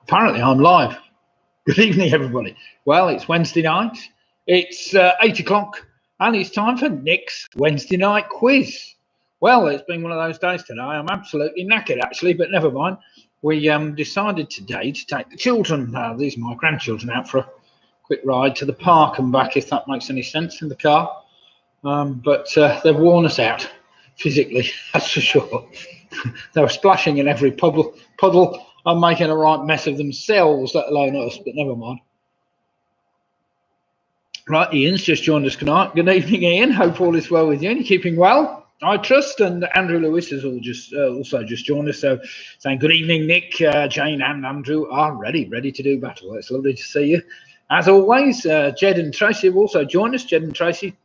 Apparently I'm live. Good evening, everybody. Well, it's Wednesday night. It's 8 o'clock and it's time for Nick's Wednesday night quiz. Well, it's been one of those days today. I'm absolutely knackered, actually, but never mind. We decided today to take the children, these are my grandchildren, out for a quick ride to the park and back, if that makes any sense, in the car. But they've worn us out physically, that's for sure. They were splashing in every puddle and making a right mess of themselves, let alone us, but never mind. Right, Ian's just joined us tonight. Good evening, Ian. Hope all is well with you and you're keeping well, I trust. And Andrew Lewis has also just joined us, so saying good evening, Nick. Jane and Andrew are ready to do battle. It's lovely to see you. As always, Jed and Tracy have also joined us. Jed and Tracy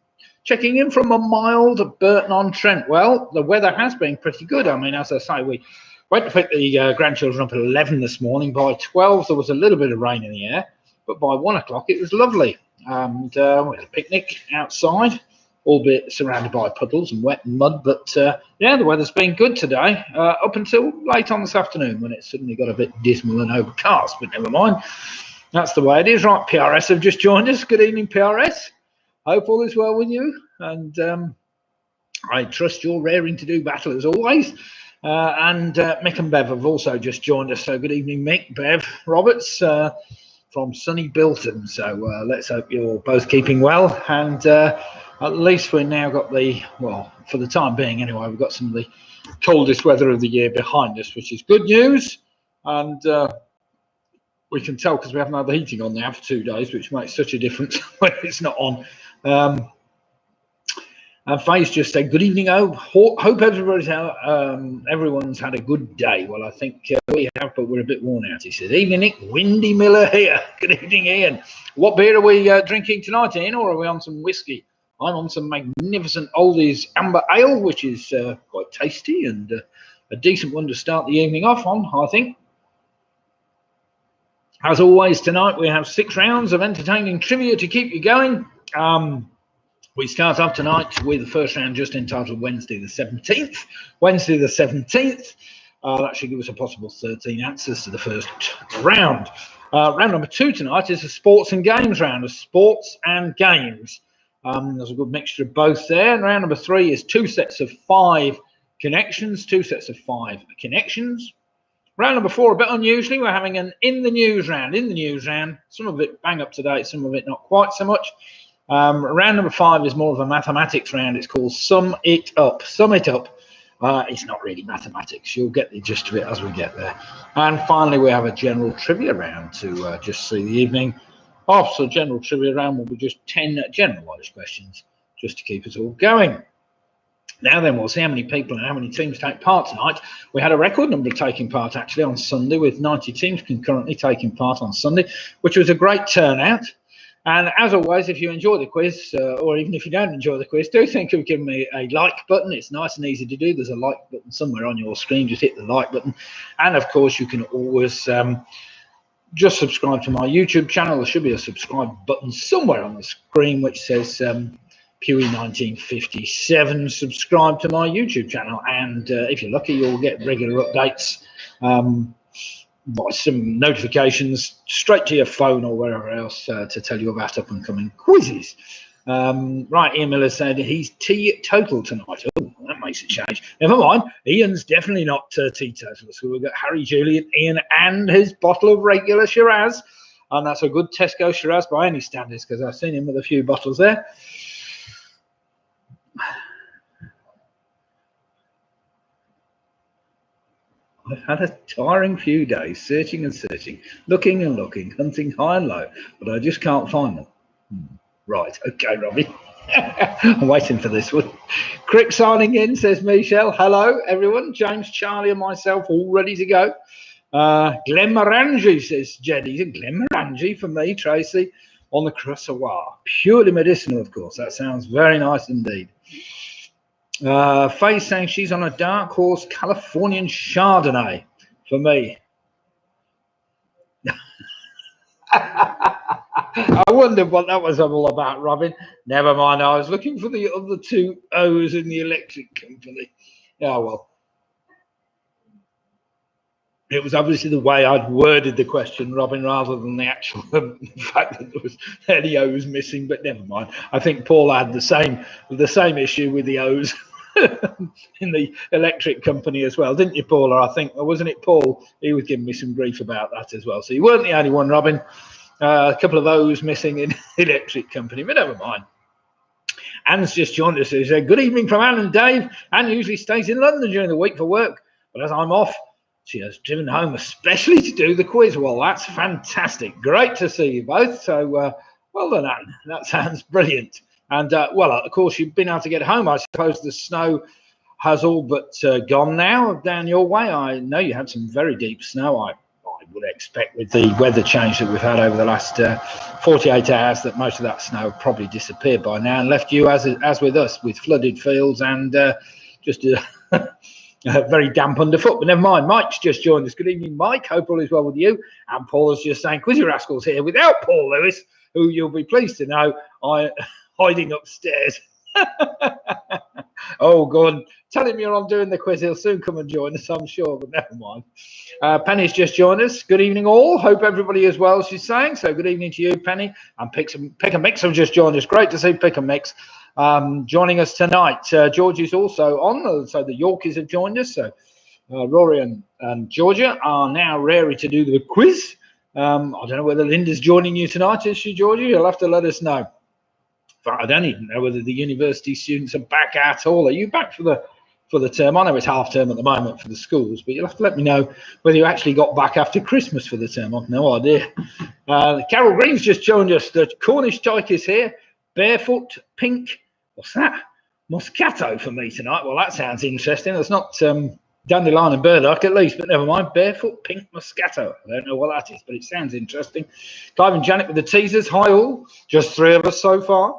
checking in from a mild Burton-on-Trent. Well, the weather has been pretty good. I mean, as I say, we went to pick the grandchildren up at 11 this morning. By 12, there was a little bit of rain in the air, but by 1 o'clock, it was lovely. And we had a picnic outside, albeit surrounded by puddles and wet and mud. But yeah, the weather's been good today, up until late on this afternoon when it suddenly got a bit dismal and overcast. But never mind, that's the way it is. Right, PRS have just joined us. Good evening, PRS. Hope all is well with you. And I trust you're raring to do battle as always. And Mick and Bev have also just joined us. So good evening, Mick, Bev, Roberts. From sunny Bilton, so let's hope you're both keeping well, and at least we've now got well, for the time being anyway, we've got some of the coldest weather of the year behind us, which is good news. And we can tell because we haven't had the heating on now for 2 days, which makes such a difference when it's not on. And Faye's just said, good evening, hope everybody's everyone's had a good day. Well, I think we have, but we're a bit worn out, he said. Evening, Nick. Windy Miller here. Good evening, Ian. What beer are we drinking tonight, Ian, or are we on some whiskey? I'm on some magnificent Oldies Amber Ale, which is quite tasty and a decent one to start the evening off on, I think. As always, tonight we have 6 rounds of entertaining trivia to keep you going. We start off tonight with the first round just entitled Wednesday the 17th. Wednesday the 17th. That should give us a possible 13 answers to the first round. Round number 2 tonight is a sports and games round. There's a good mixture of both there. And round number 3 is 2 sets of 5 connections. Round number 4, a bit unusually, we're having an in the news round. Some of it bang up to date, some of it not quite so much. Round number 5 is more of a mathematics round. It's called Sum It Up. It's not really mathematics. You'll get the gist of it as we get there. And finally, we have a general trivia round to just see the evening off. So general trivia round will be just 10 general knowledge questions just to keep us all going. Now then, we'll see how many people and how many teams take part tonight. We had a record number taking part actually on Sunday, with 90 teams concurrently taking part on Sunday, which was a great turnout. And as always, if you enjoy the quiz, or even if you don't enjoy the quiz, do think of giving me a like button. It's nice and easy to do. There's a like button somewhere on your screen. Just hit the like button. And of course, you can always just subscribe to my YouTube channel. There should be a subscribe button somewhere on the screen which says Pewee1957. Subscribe to my YouTube channel. And if you're lucky, you'll get regular updates. By some notifications straight to your phone or wherever else to tell you about up and coming quizzes. Right, Ian Miller said he's teetotal tonight. Oh, that makes a change. Never mind, Ian's definitely not teetotal. So we've got Harry, Julian, Ian, and his bottle of regular Shiraz, and that's a good Tesco Shiraz by any standards because I've seen him with a few bottles there. I've had a tiring few days searching and searching, looking and looking, hunting high and low, but I just can't find them. Right, okay, Robbie. I'm waiting for this one. Crick signing in, says Michelle. Hello, everyone. James, Charlie, and myself all ready to go. Glenmorangie, says Jeddy. Glenmorangie for me, Tracy, on the Crusoir. Purely medicinal, of course. That sounds very nice indeed. Faye saying she's on a dark horse Californian Chardonnay for me. I wondered what that was all about, Robin. Never mind. I was looking for the other 2 O's in the electric company. Yeah, well. It was obviously the way I'd worded the question, Robin, rather than the actual fact that there was any O's missing. But never mind. I think Paul had the same issue with the O's in the electric company as well, didn't you, Paul? Or I think, or wasn't it Paul? He was giving me some grief about that as well. So you weren't the only one, Robin. A couple of O's missing in the electric company, but never mind. Anne's just joined us. He said, "Good evening from Anne and Dave. Anne usually stays in London during the week for work, but as I'm off, she has driven home especially to do the quiz." Well, that's fantastic. Great to see you both. So well done, Anne. That sounds brilliant. And well, of course, you've been able to get home. I suppose the snow has all but gone now down your way. I know you had some very deep snow. I would expect with the weather change that we've had over the last 48 hours that most of that snow probably disappeared by now and left you as with us with flooded fields and just very damp underfoot. But never mind, Mike's just joined us. Good evening, Mike. Hope all is well with you. And Paul is just saying, Quizzy Rascals here without Paul Lewis, who you'll be pleased to know I hiding upstairs. Oh, go on. Tell him you're on doing the quiz. He'll soon come and join us, I'm sure, but never mind. Penny's just joined us. Good evening, all. Hope everybody is well, she's saying. So good evening to you, Penny. And Pick and Mix have just joined us. Great to see Pick and Mix joining us tonight. George is also on, so the Yorkies have joined us. So Rory and Georgia are now raring to do the quiz. I don't know whether Linda's joining you tonight, is she, Georgia? You'll have to let us know. I don't even know whether the university students are back at all. Are you back for the term? I know it's half term at the moment for the schools, but you'll have to let me know whether you actually got back after Christmas for the term. I've no idea. Carol Green's just joined us. The Cornish tyke is here. Barefoot, pink. What's that? Moscato for me tonight. Well, that sounds interesting. That's not dandelion and burdock at least, but never mind. Barefoot, pink, Moscato. I don't know what that is, but it sounds interesting. Clive and Janet with the teasers. Hi all. Just 3 of us so far.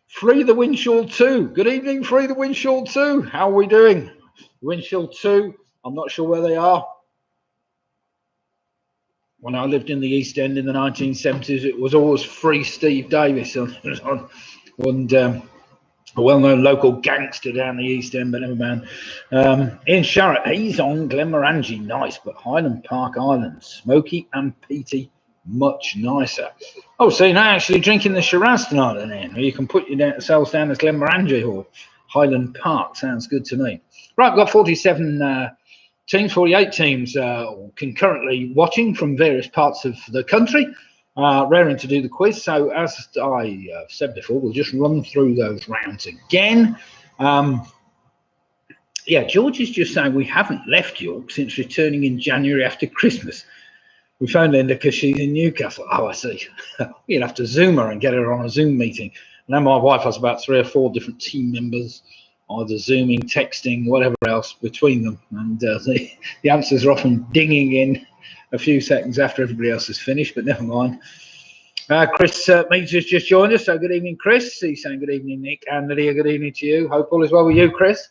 Free the Windshield 2. Good evening, Free the Windshield 2. How are we doing? Windshield 2, I'm not sure where they are. When I lived in the East End in the 1970s, it was always Free Steve Davis and a well-known local gangster down the East End, but never mind. Ian Sharrett, he's on Glenmorangie, nice, but Highland Park Island, Smoky and peaty, much nicer. Oh, so you're not actually drinking the Shiraz tonight then, Ian? Or you can put yourselves down as Glenmorangie or Highland Park. Sounds good to me. Right, we've got 47 teams, 48 teams concurrently watching from various parts of the country, raring to do the quiz. So as I said before, we'll just run through those rounds again. Yeah, George is just saying we haven't left York since returning in January after Christmas. We phoned Linda because she's in Newcastle. Oh, I see. You'll have to Zoom her and get her on a Zoom meeting. Now my wife has about 3 or 4 different team members, either Zooming, texting, whatever else between them. And the answers are often dinging in a few seconds after everybody else has finished, but never mind. Chris Meads has just joined us. So good evening, Chris. He's saying good evening, Nick. And Lydia, good evening to you. Hope all is well with you, Chris.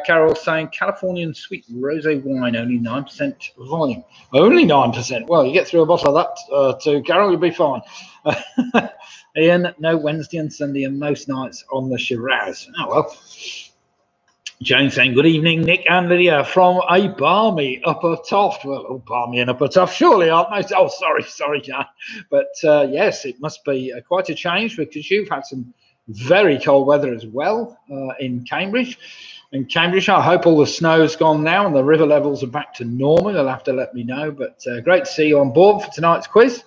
Carol's saying Californian sweet rosé wine, only 9% volume. Only 9%. Well, you get through a bottle of that too, Carol, you'll be fine. Ian, no Wednesday and Sunday and most nights on the Shiraz. Oh, well. Jane saying good evening, Nick and Lydia from a balmy Upper Toft. Well, oh, balmy and Upper Toft, surely aren't they? Oh, sorry, Jane. But yes, it must be quite a change because you've had some very cold weather as well in Cambridge. In Cambridge, I hope all the snow's gone now and the river levels are back to normal. You'll have to let me know. But great to see you on board for tonight's quiz.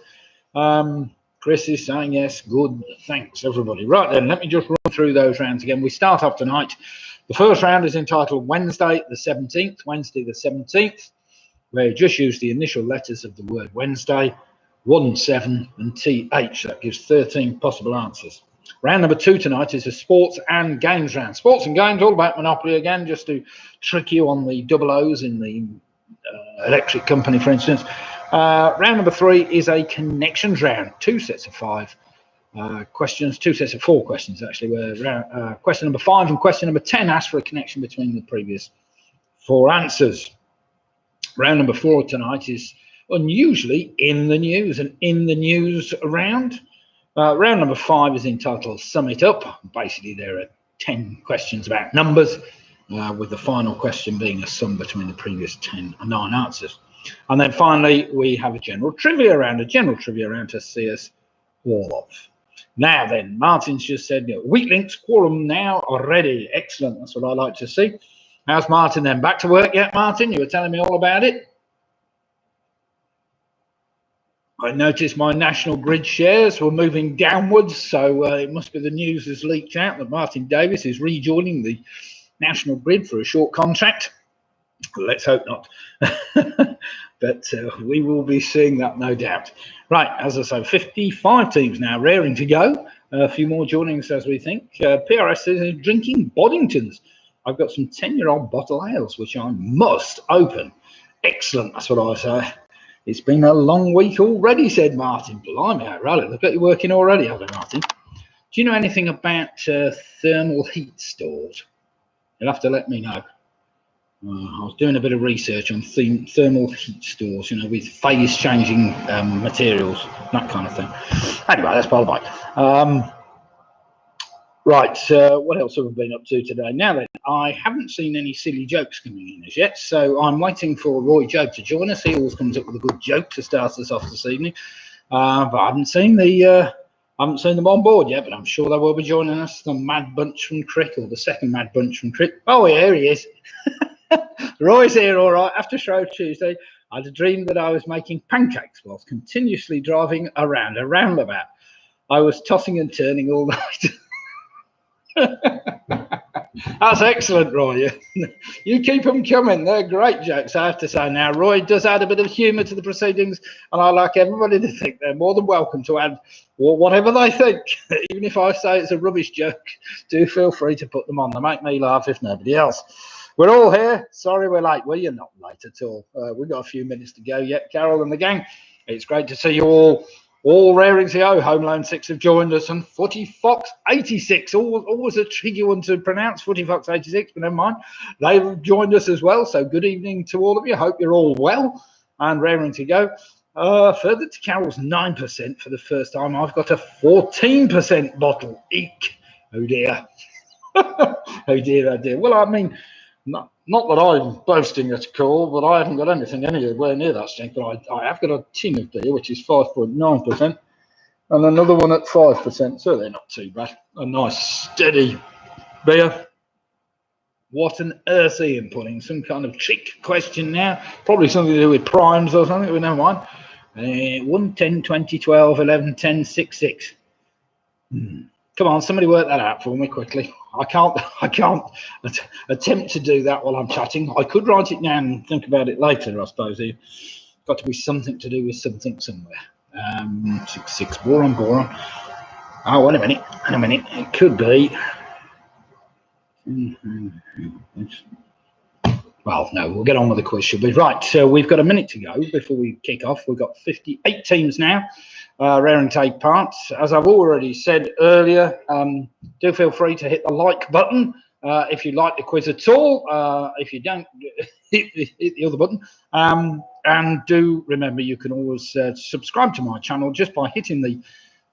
Chris is saying yes, good. Thanks, everybody. Right then, let me just run through those rounds again. We start off tonight. The first round is entitled Wednesday the 17th, where you just use the initial letters of the word Wednesday, 1, 7, and TH. That gives 13 possible answers. Round number 2 tonight is a sports and games round. Sports and games, all about Monopoly again, just to trick you on the double O's in the electric company, for instance. Round number 3 is a connections round. 2 sets of 5 questions, 2 sets of 4 questions, actually, where question number 5 and question number 10 ask for a connection between the previous 4 answers. Round number 4 tonight is unusually in the news, and in the news round. Round number 5 is entitled Sum It Up. Basically, there are 10 questions about numbers, with the final question being a sum between the previous 9 answers. And then finally, we have a general trivia round to see us all off. Now then, Martin's just said, weak links quorum now already. Excellent, that's what I like to see. How's Martin then? Back to work yet, Martin? You were telling me all about it. I noticed my national grid shares were moving downwards, so it must be the news has leaked out that Martin Davis is rejoining the national grid for a short contract. Let's hope not. But we will be seeing that, no doubt. Right, as I say, 55 teams now raring to go. A few more joining us as we think. PRS is drinking Boddingtons. I've got some 10-year-old bottle ales, which I must open. Excellent, that's what I say. It's been a long week already, said Martin. Blimey, right, look at you working already, have I, Martin? Do you know anything about thermal heat stores? You'll have to let me know. I was doing a bit of research on thermal heat stores, with phase-changing materials, that kind of thing. Anyway, that's by the by. Right, what else have we been up to today? Now then, I haven't seen any silly jokes coming in as yet, so I'm waiting for Roy Jobe to join us. He always comes up with a good joke to start us off this evening. But I haven't seen them on board yet, but I'm sure they will be joining us. The Mad Bunch from Crick, or the second Mad Bunch from Crick. Oh, yeah, here he is. Roy's here, all right. After Shrove Tuesday, I had a dream that I was making pancakes whilst continuously driving around a roundabout. I was tossing and turning all night. That's excellent, Roy. You keep them coming. They're great jokes, I have to say. Now, Roy does add a bit of humour to the proceedings, and I like everybody to think they're more than welcome to add whatever they think. Even if I say it's a rubbish joke, do feel free to put them on. They make me laugh if nobody else. We're all here. Sorry we're late. Well, you're not late at all. We've got a few minutes to go yet. Carol and the gang, it's great to see you all raring to go. Home Loan 6 have joined us, and Footy Fox 86, always a tricky one to pronounce, Footy Fox 86, but never mind. They've joined us as well, so good evening to all of you. Hope you're all well and raring to go. Further to Carol's 9% for the first time. I've got a 14% bottle. Eek. Oh dear. Oh dear, oh dear. Well, I mean, not that I'm boasting at all, but I haven't got anything anywhere near that strength. But I have got a tin of beer, which is 5.9%, and another one at 5%, so they're not too bad. A nice, steady beer. What on earth, Ian putting? Some kind of trick question now? Probably something to do with primes or something, but never mind. 1, 10, 20, 12, 11, 10, 6, 6. Come on, somebody work that out for me quickly. I can't attempt to do that while I'm chatting. I could write it down and think about it later, I suppose. It's got to be something to do with something somewhere. 6, 6, boron. Oh, wait a minute. It could be. Well, no, we'll get on with the quiz, should we? Right, so we've got a minute to go before we kick off. We've got 58 teams now raring to take part. As I've already said earlier, do feel free to hit the like button if you like the quiz at all. If you don't, hit the other button. And do remember, you can always subscribe to my channel just by hitting the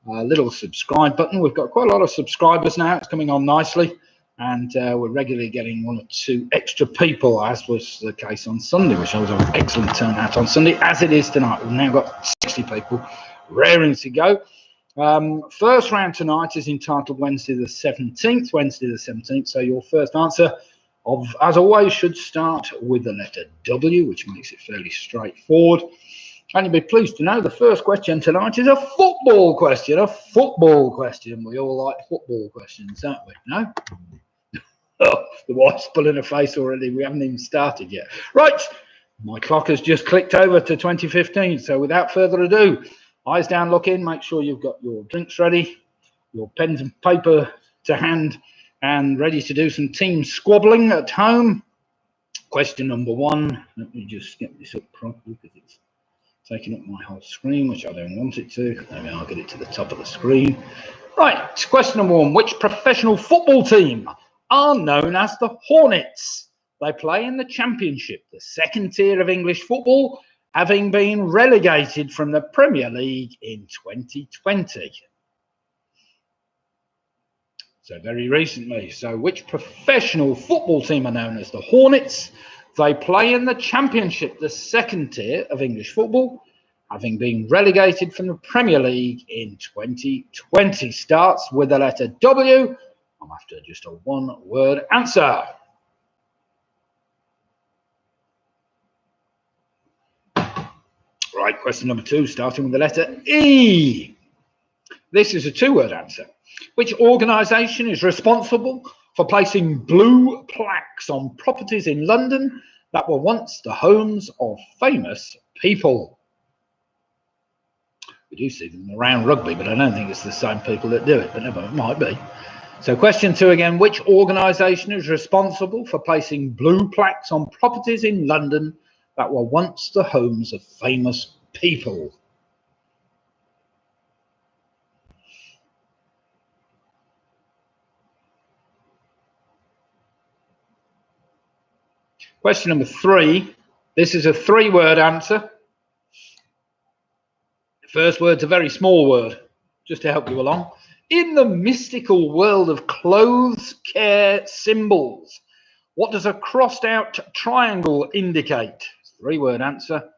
little subscribe button. We've got quite a lot of subscribers now. It's coming on nicely. And we're regularly getting 1 or 2 extra people, as was the case on Sunday, which was an excellent turnout on Sunday, as it is tonight. We've now got 60 people raring to go. First round tonight is entitled Wednesday the 17th. So your first answer, as always, should start with the letter W, which makes it fairly straightforward. And you'll be pleased to know the first question tonight is a football question. We all like football questions, don't we? No? Oh, the wife's pulling her face already. We haven't even started yet. Right, my clock has just clicked over to 2015. So without further ado, eyes down, look in, make sure you've got your drinks ready, your pens and paper to hand, and ready to do some team squabbling at home. Question number 1. Let me just get this up properly because it's taking up my whole screen, which I don't want it to. Maybe I'll get it to the top of the screen. Right, question number 1. Which professional football team are known as the Hornets? They play in the Championship, the second tier of English football, having been relegated from the Premier League in 2020. So very recently. So which professional football team are known as the Hornets? They play in the Championship, the second tier of English football, having been relegated from the Premier League in 2020. Starts with the letter W. I'm after just a one-word answer. Right, question number 2, starting with the letter E. This is a two-word answer. Which organisation is responsible for placing blue plaques on properties in London that were once the homes of famous people? We do see them around rugby, but I don't think it's the same people that do it, but it might be. So question 2 again, which organisation is responsible for placing blue plaques on properties in London that were once the homes of famous people? Question number 3, this is a 3-word answer. The first word's a very small word, just to help you along. In the mystical world of clothes care symbols, what does a crossed out triangle indicate? 3-word answer.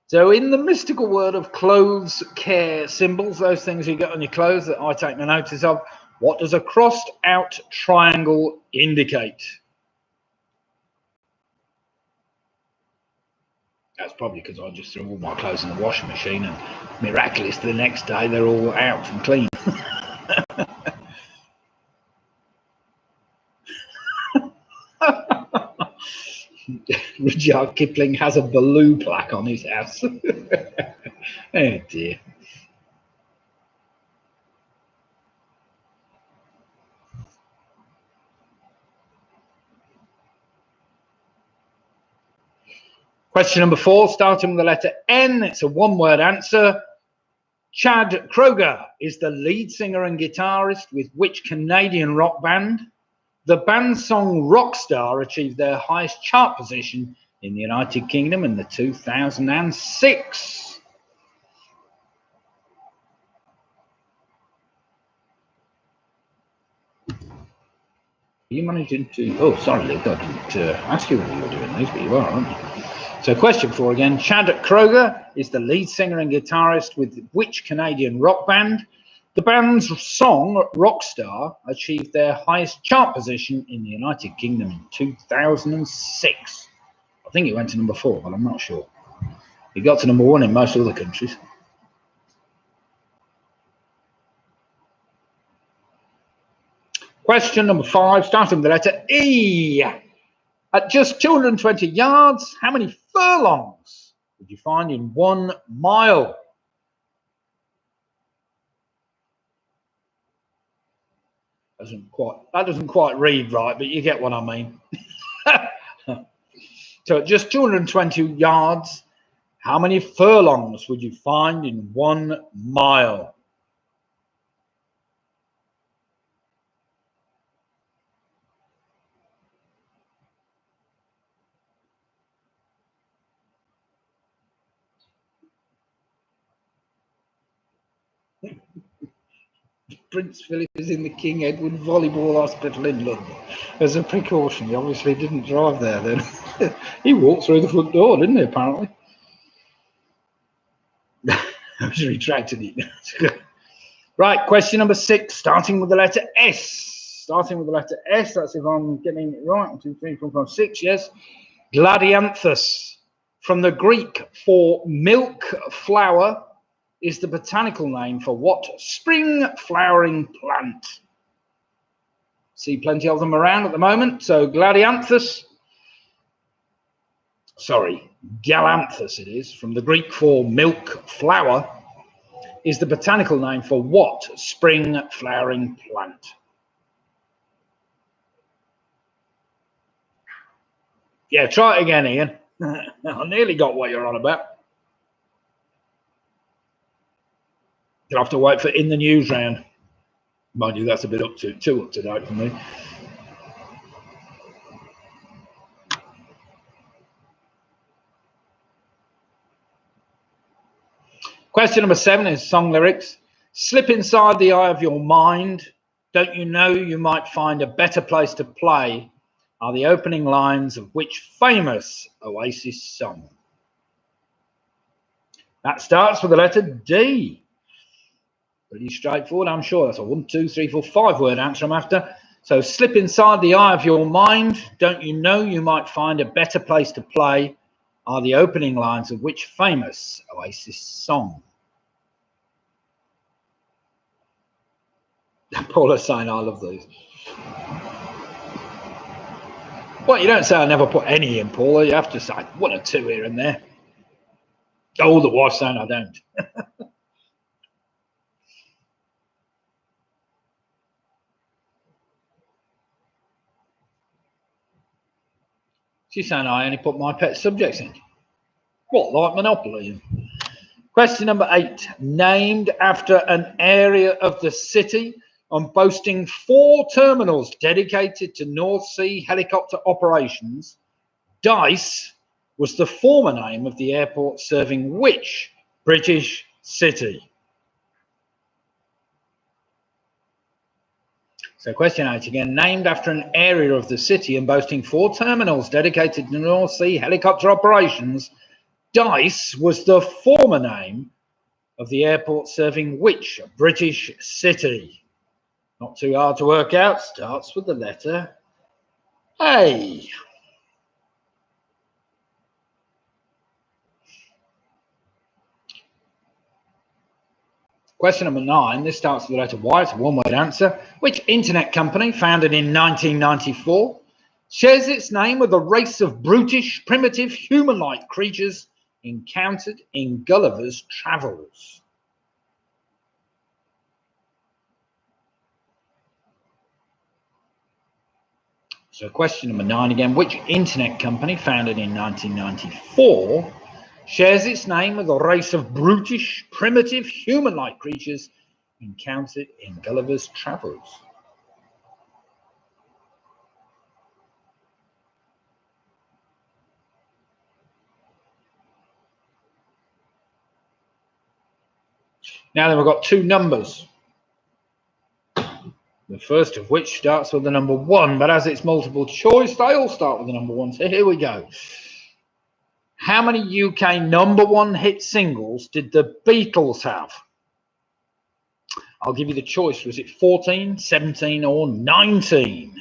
So in the mystical world of clothes care symbols, those things you get on your clothes that I take no notice of, what does a crossed out triangle indicate? That's probably because I just threw all my clothes in the washing machine and miraculously the next day they're all out and clean. Rudyard Kipling has a blue plaque on his house. Oh dear. Question number 4, starting with the letter N. It's a one-word answer. Chad Kroeger is the lead singer and guitarist with which Canadian rock band? The band's song Rockstar achieved their highest chart position in the United Kingdom in the 2006. Are you managing to... Oh, sorry, Luke, I didn't ask you whether you were doing these, but you are, aren't you? So question 4 again. Chad Kroeger is the lead singer and guitarist with which Canadian rock band? The band's song Rockstar achieved their highest chart position in the United Kingdom in 2006. I think it went to number 4, but I'm not sure. It got to number 1 in most other countries. Question number 5, starting with the letter E. At just 220 yards, how many furlongs would you find in 1 mile? That doesn't quite read right, but you get what I mean. So at just 220 yards, how many furlongs would you find in 1 mile? Prince Philip is in the King Edward Volleyball Hospital in London. As a precaution, he obviously didn't drive there then. He walked through the front door, didn't he, apparently? I was retracted it. Right, question number 6, starting with the letter S. Starting with the letter S, that's if I'm getting it right. 1, 2, 3, 4, 5, 6, yes. Gladianthus, from the Greek for milk flower, is the botanical name for what spring flowering plant? See plenty of them around at the moment. So Galanthus it is, from the Greek for milk flower, is the botanical name for what spring flowering plant? Yeah, try it again, Ian. I nearly got what you're on about. You'll have to wait for in the news round. Mind you, that's a bit too up to date for me. Question number 7 is song lyrics. Slip inside the eye of your mind. Don't you know you might find a better place to play are the opening lines of which famous Oasis song? That starts with the letter D. Pretty straightforward, I'm sure. That's a 1, 2, 3, 4, 5 word answer I'm after. So slip inside the eye of your mind. Don't you know you might find a better place to play are the opening lines of which famous Oasis song? Paula's saying I love these. Well, you don't say I never put any in, Paula. You have to say 1 or 2 here and there. Oh, the wife's saying I don't. She's saying I only put my pet subjects in. What, like Monopoly? Question number 8. Named after an area of the city and boasting 4 terminals dedicated to North Sea helicopter operations, Dice was the former name of the airport serving which British city? So question 8 again. Named after an area of the city and boasting 4 terminals dedicated to North Sea helicopter operations, Dice was the former name of the airport serving which British city? Not too hard to work out. Starts with the letter A. Question number 9. This starts with the letter Y. It's a 1-word answer. Which internet company, founded in 1994, shares its name with a race of brutish, primitive, human-like creatures encountered in Gulliver's Travels? So question number 9 again. Which internet company, founded in 1994, shares its name with a race of brutish, primitive, human-like creatures encountered in Gulliver's Travels? Now then, we've got 2 numbers. The first of which starts with the number 1, but as it's multiple choice, they all start with the number 1. So here we go. How many UK number 1 hit singles did the Beatles have? I'll give you the choice. Was it 14, 17, or 19?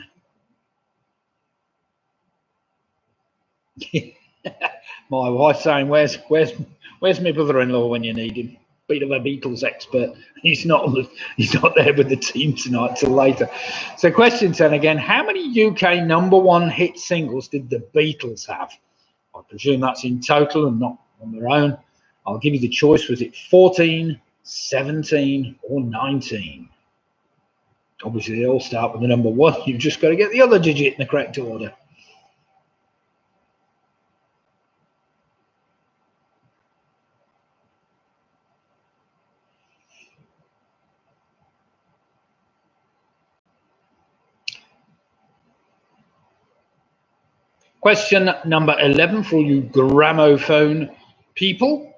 My wife's saying, "Where's my brother-in-law when you need him?" Bit of a Beatles expert. He's not there with the team tonight till later. So question 10 again. How many UK number 1 hit singles did the Beatles have? I presume that's in total and not on their own. I'll give you the choice. Was it 14, 17, or 19? Obviously, they all start with the number 1. You've just got to get the other digit in the correct order. Question number 11 for all you gramophone people.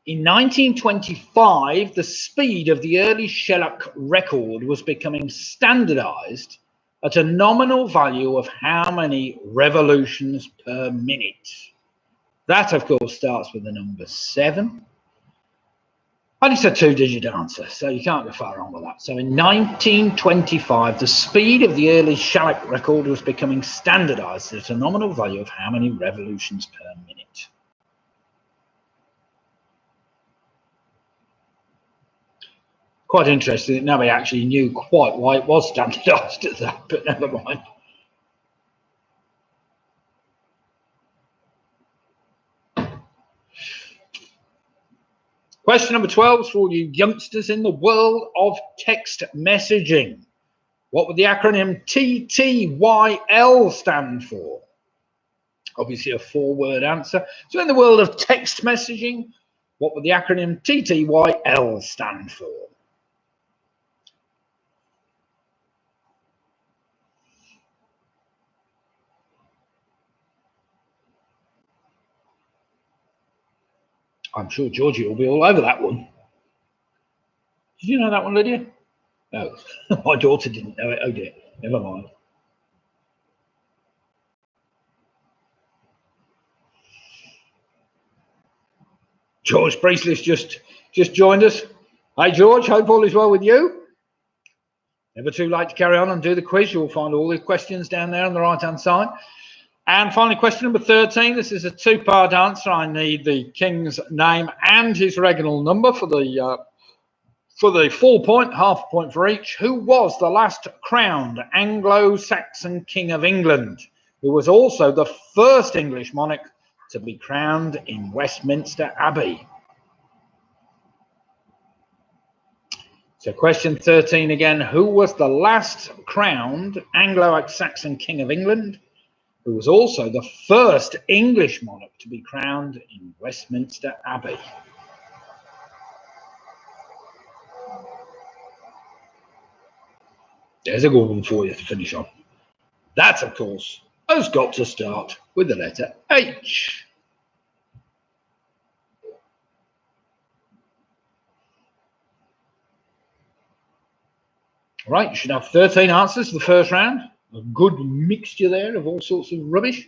In 1925, the speed of the early shellac record was becoming standardized at a nominal value of how many revolutions per minute? That, of course, starts with the number 7. And it's a 2-digit answer, so you can't go far wrong with that. So in 1925, the speed of the early shellac record was becoming standardized at a nominal value of how many revolutions per minute? Quite interesting that nobody actually knew quite why it was standardized at that, but never mind. Question number 12 for all you youngsters in the world of text messaging. What would the acronym TTYL stand for? Obviously a 4-word answer. So in the world of text messaging, what would the acronym TTYL stand for? I'm sure Georgie will be all over that one. Did you know that one, Lydia? No, my daughter didn't know it. Oh dear, never mind. George Priestley's just joined us. Hi George, hope all is well with you. Never too late to carry on and do the quiz. You'll find all the questions down there on the right hand side. And finally, question number 13. This is a two-part answer. I need the king's name and his regnal number for the full point, half a point for each. Who was the last crowned Anglo-Saxon king of England, who was also the first English monarch to be crowned in Westminster Abbey? So question 13 again. Who was the last crowned Anglo-Saxon king of England, who was also the first English monarch to be crowned in Westminster Abbey? There's a good one for you to finish on. That, of course, has got to start with the letter H. Right, you should have 13 answers for the first round. A good mixture there of all sorts of rubbish.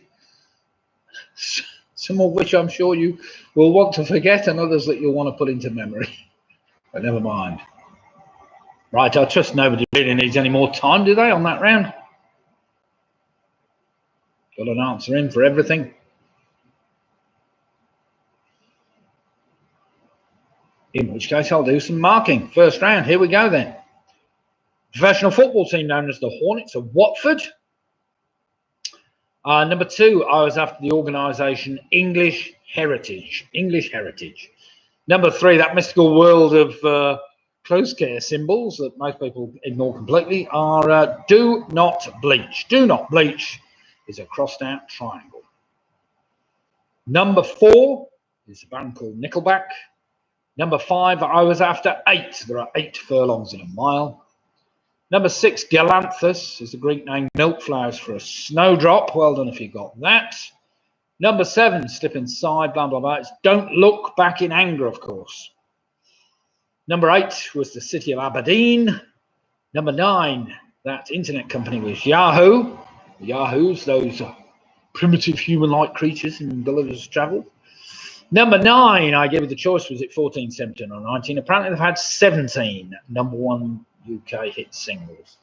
Some of which I'm sure you will want to forget, and others that you'll want to put into memory. But never mind. Right, I trust nobody really needs any more time, do they, on that round? Got an answer in for everything. In which case, I'll do some marking. First round, here we go then. Professional football team known as the Hornets of Watford. Number 2, I was after the organisation English Heritage. English Heritage. Number 3, that mystical world of close care symbols that most people ignore completely are do not bleach. Do not bleach is a crossed out triangle. Number 4 is a band called Nickelback. Number 5, I was after 8. There are 8 furlongs in a mile. Number 6, Galanthus is the Greek name, milk flowers for a snowdrop. Well done if you got that. Number 7, slip inside, blah, blah, blah. It's don't look back in anger, of course. Number 8 was the city of Aberdeen. Number 9, that internet company was Yahoo. The Yahoos, those primitive human-like creatures in Gulliver's Travel. Number 9, I gave you the choice, was it 14, 17 or 19? Apparently they've had 17 number 1 UK hit singles.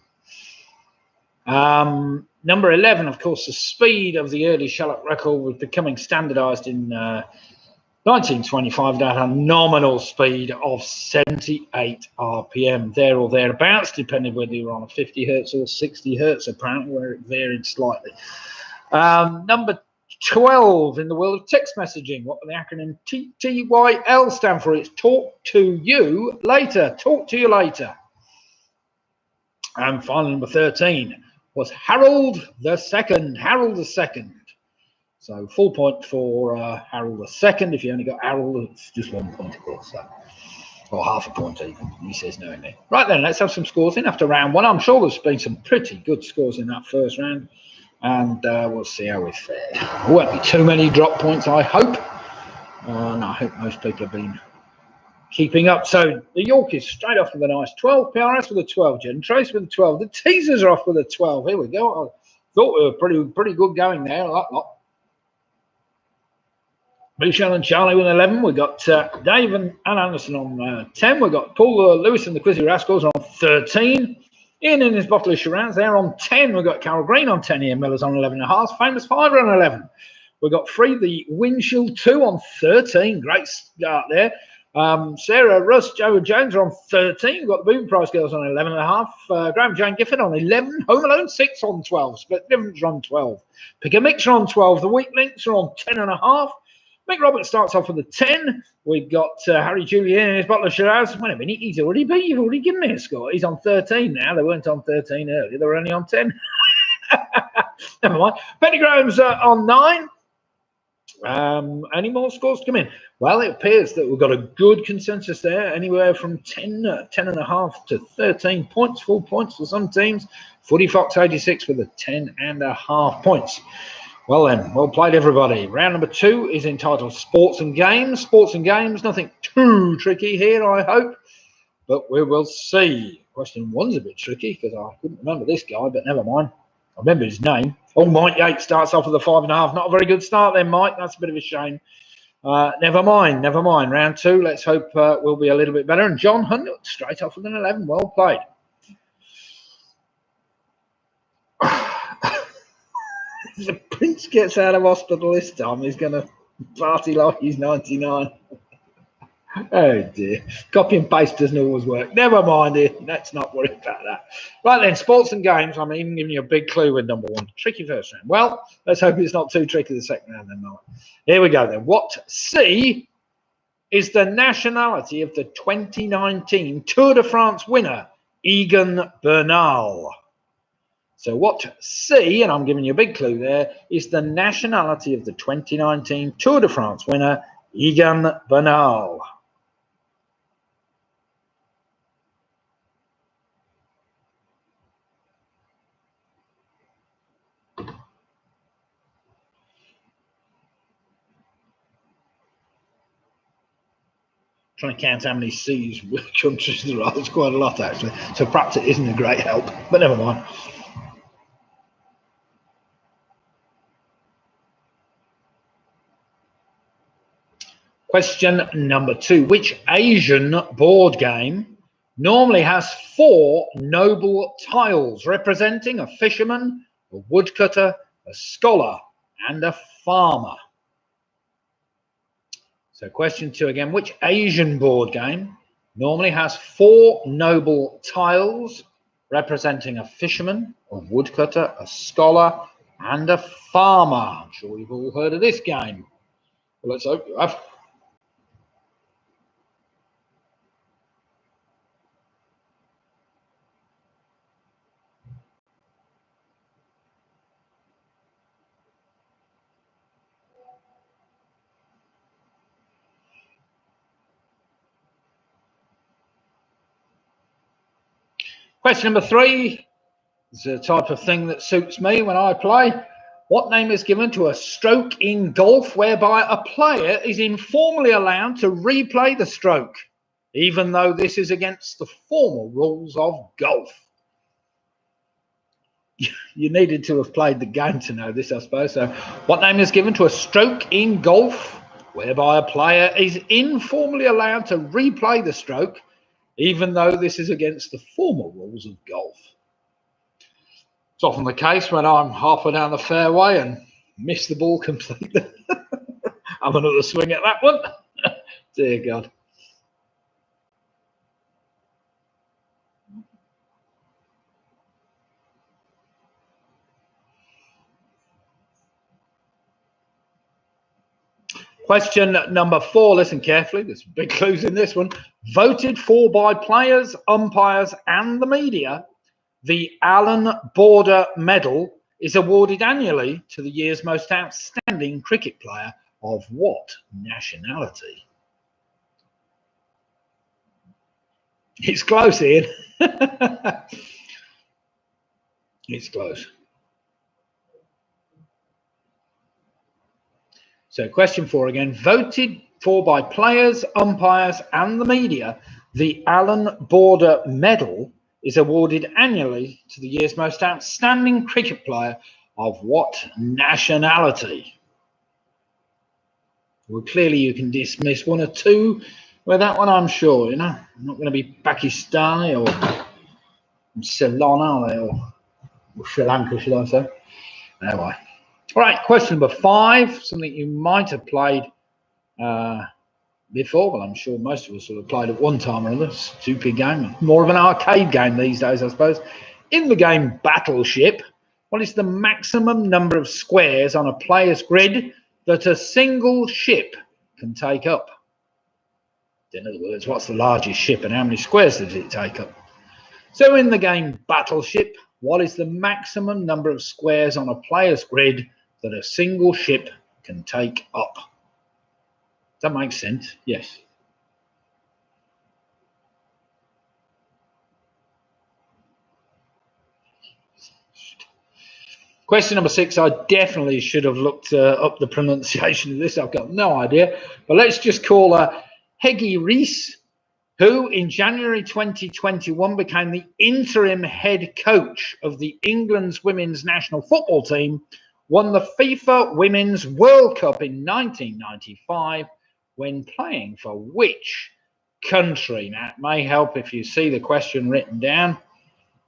Number 11, of course, the speed of the early shallop record was becoming standardised in 1925 at a nominal speed of 78 RPM, there or thereabouts, depending whether you were on a 50 hertz or 60 hertz, apparently, where it varied slightly. Number 12 in the world of text messaging. What will the acronym TTYL stand for? It's talk to you later. Talk to you later. And final number 13 was Harold II. Harold II. So full point for Harold II. If you only got Harold, it's just 1 point, of course. So, or half a point even. He says no in there. Right then, let's have some scores in after round 1. I'm sure there's been some pretty good scores in that first round. And we'll see how we fare. There won't be too many drop points, I hope. And I hope most people have been keeping up. So the York is straight off with a nice 12. PRS with a 12. Jen Trace with a 12. The Teasers are off with a 12. Here we go. I thought we were pretty good going there. Lot. Michelle and Charlie with 11. We've got Dave and Ann Anderson on 10. We've got Paul Lewis and the Quizzy Rascals on 13. Ian and his bottle of Shiraz, they're on 10. We've got Carol Green on 10. Ian Miller's on 11.5. Famous Fiver on 11. We've got Free the Windshield 2 on 13. Great start there. Sarah, Russ, Joe and Jones are on 13. We've got the Boom Price Girls on 11.5. Graham Jane Gifford on 11. Home Alone 6 on 12. Split Difference on 12. Pick a Mixer on 12. The Weak Links are on 10.5. Mick Roberts starts off with a 10. We've got Harry Julian and his bottle of Shiraz. Wait a minute, you've already given me a score. He's on 13 now. They weren't on 13 earlier. They were only on 10. Never mind. Penny Graham's on 9. Any more scores come in? Well, it appears that we've got a good consensus there, anywhere from 10.5 to 13 points, full points for some teams. Footy Fox 86 with a 10.5 points. Well then, well played everybody. Round number 2 is entitled Sports and Games. Sports and Games, nothing too tricky here, I hope, but we will see. question one's a bit tricky because I couldn't remember this guy, but never mind. I remember his name. Oh, Mike Yates starts off with a 5.5. Not a very good start then, Mike. That's a bit of a shame. Never mind. Round two. Let's hope we'll be a little bit better. And John Hunt straight off with an 11. Well played. If the Prince gets out of hospital this time, he's going to party like he's 99. Oh dear. Copy and paste doesn't always work. Never mind it. Let's not worry about that. Right then, sports and games. I'm even giving you a big clue with number one. Tricky first round. Well, let's hope it's not too tricky the second round then, Mark. Here we go then. What C is the nationality of the 2019 Tour de France winner, Egan Bernal? So what C, and I'm giving you a big clue there, is the nationality of the 2019 Tour de France winner, Egan Bernal? Trying to count how many C's countries there are. There's quite a lot, actually. So perhaps it isn't a great help, but never mind. Question number two. Which Asian board game normally has 4 noble tiles representing a fisherman, a woodcutter, a scholar, and a farmer? So question two again, which Asian board game normally has 4 noble tiles representing a fisherman, a woodcutter, a scholar, and a farmer? I'm sure you've all heard of this game. Well, let's hope you have. Question number 3 is a type of thing that suits me when I play. What name is given to a stroke in golf whereby a player is informally allowed to replay the stroke, even though this is against the formal rules of golf? You needed to have played the game to know this, I suppose. So what name is given to a stroke in golf whereby a player is informally allowed to replay the stroke, even though this is against the formal rules of golf? It's often the case when I'm halfway down the fairway and miss the ball completely. Have another swing at that one. Dear God. Question number 4, listen carefully, there's big clues in this one. Voted for by players, umpires, and the media, the Alan Border Medal is awarded annually to the year's most outstanding cricket player of what nationality? It's close, Ian. It's close. So question 4 again. Voted for by players, umpires, and the media, the Alan Border Medal is awarded annually to the year's most outstanding cricket player of what nationality? Well, clearly you can dismiss 1 or 2 with that one, I'm sure. You know, I'm not going to be Pakistani or Ceylon, are they? Or Sri Lanka, should I say? Anyway. All right, question number 5, something you might have played before. Well, I'm sure most of us will have played at one time or another. Stupid game. More of an arcade game these days, I suppose. In the game Battleship, what is the maximum number of squares on a player's grid that a single ship can take up? In other words, what's the largest ship and how many squares does it take up? So in the game Battleship, what is the maximum number of squares on a player's grid that a single ship can take up? Does that make sense? Yes. Question number 6, I definitely should have looked up the pronunciation of this. I've got no idea. But let's just call her Hegi Reese who in January 2021 became the interim head coach of the England's women's national football team, won the FIFA Women's World Cup in 1995 when playing for which country? Now, it may help if you see the question written down,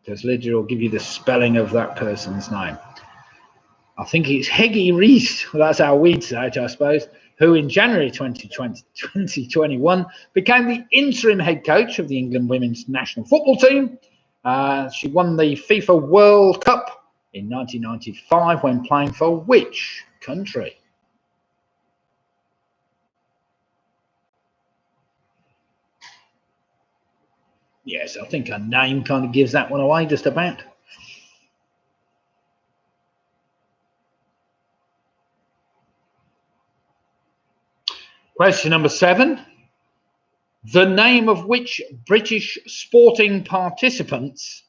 because Lydia will give you the spelling of that person's name. I think it's Heggie Reese, well, that's how we'd say it, I suppose, who in January 2021 became the interim head coach of the England women's national football team. She won the FIFA World Cup in 1995 when playing for which country? Yes, I think her name kind of gives that one away just about. Question number 7. The name of which British sporting participants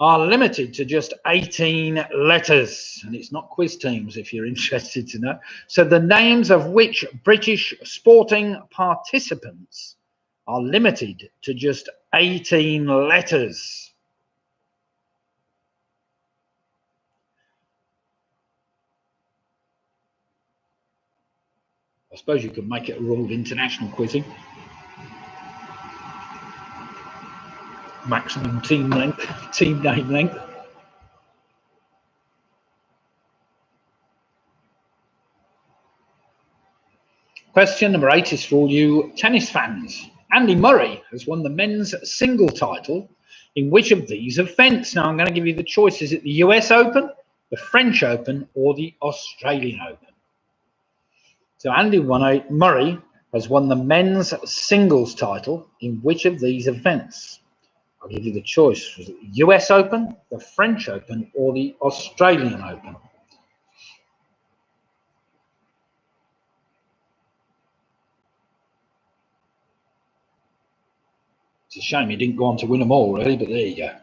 are limited to just 18 letters? And it's not quiz teams if you're interested to know. So the names of which British sporting participants are limited to just 18 letters? I suppose you could make it a rule of international quizzing. Maximum team length, team name length. Question number 8 is for all you tennis fans. Andy Murray has won the men's single title in which of these events? Now I'm going to give you the choice. Is it the US Open, the French Open, or the Australian Open? So Andy Murray has won the men's singles title in which of these events? I'll give you the choice. Was it the US Open, the French Open, or the Australian Open? It's a shame he didn't go on to win them all, really, but there you go.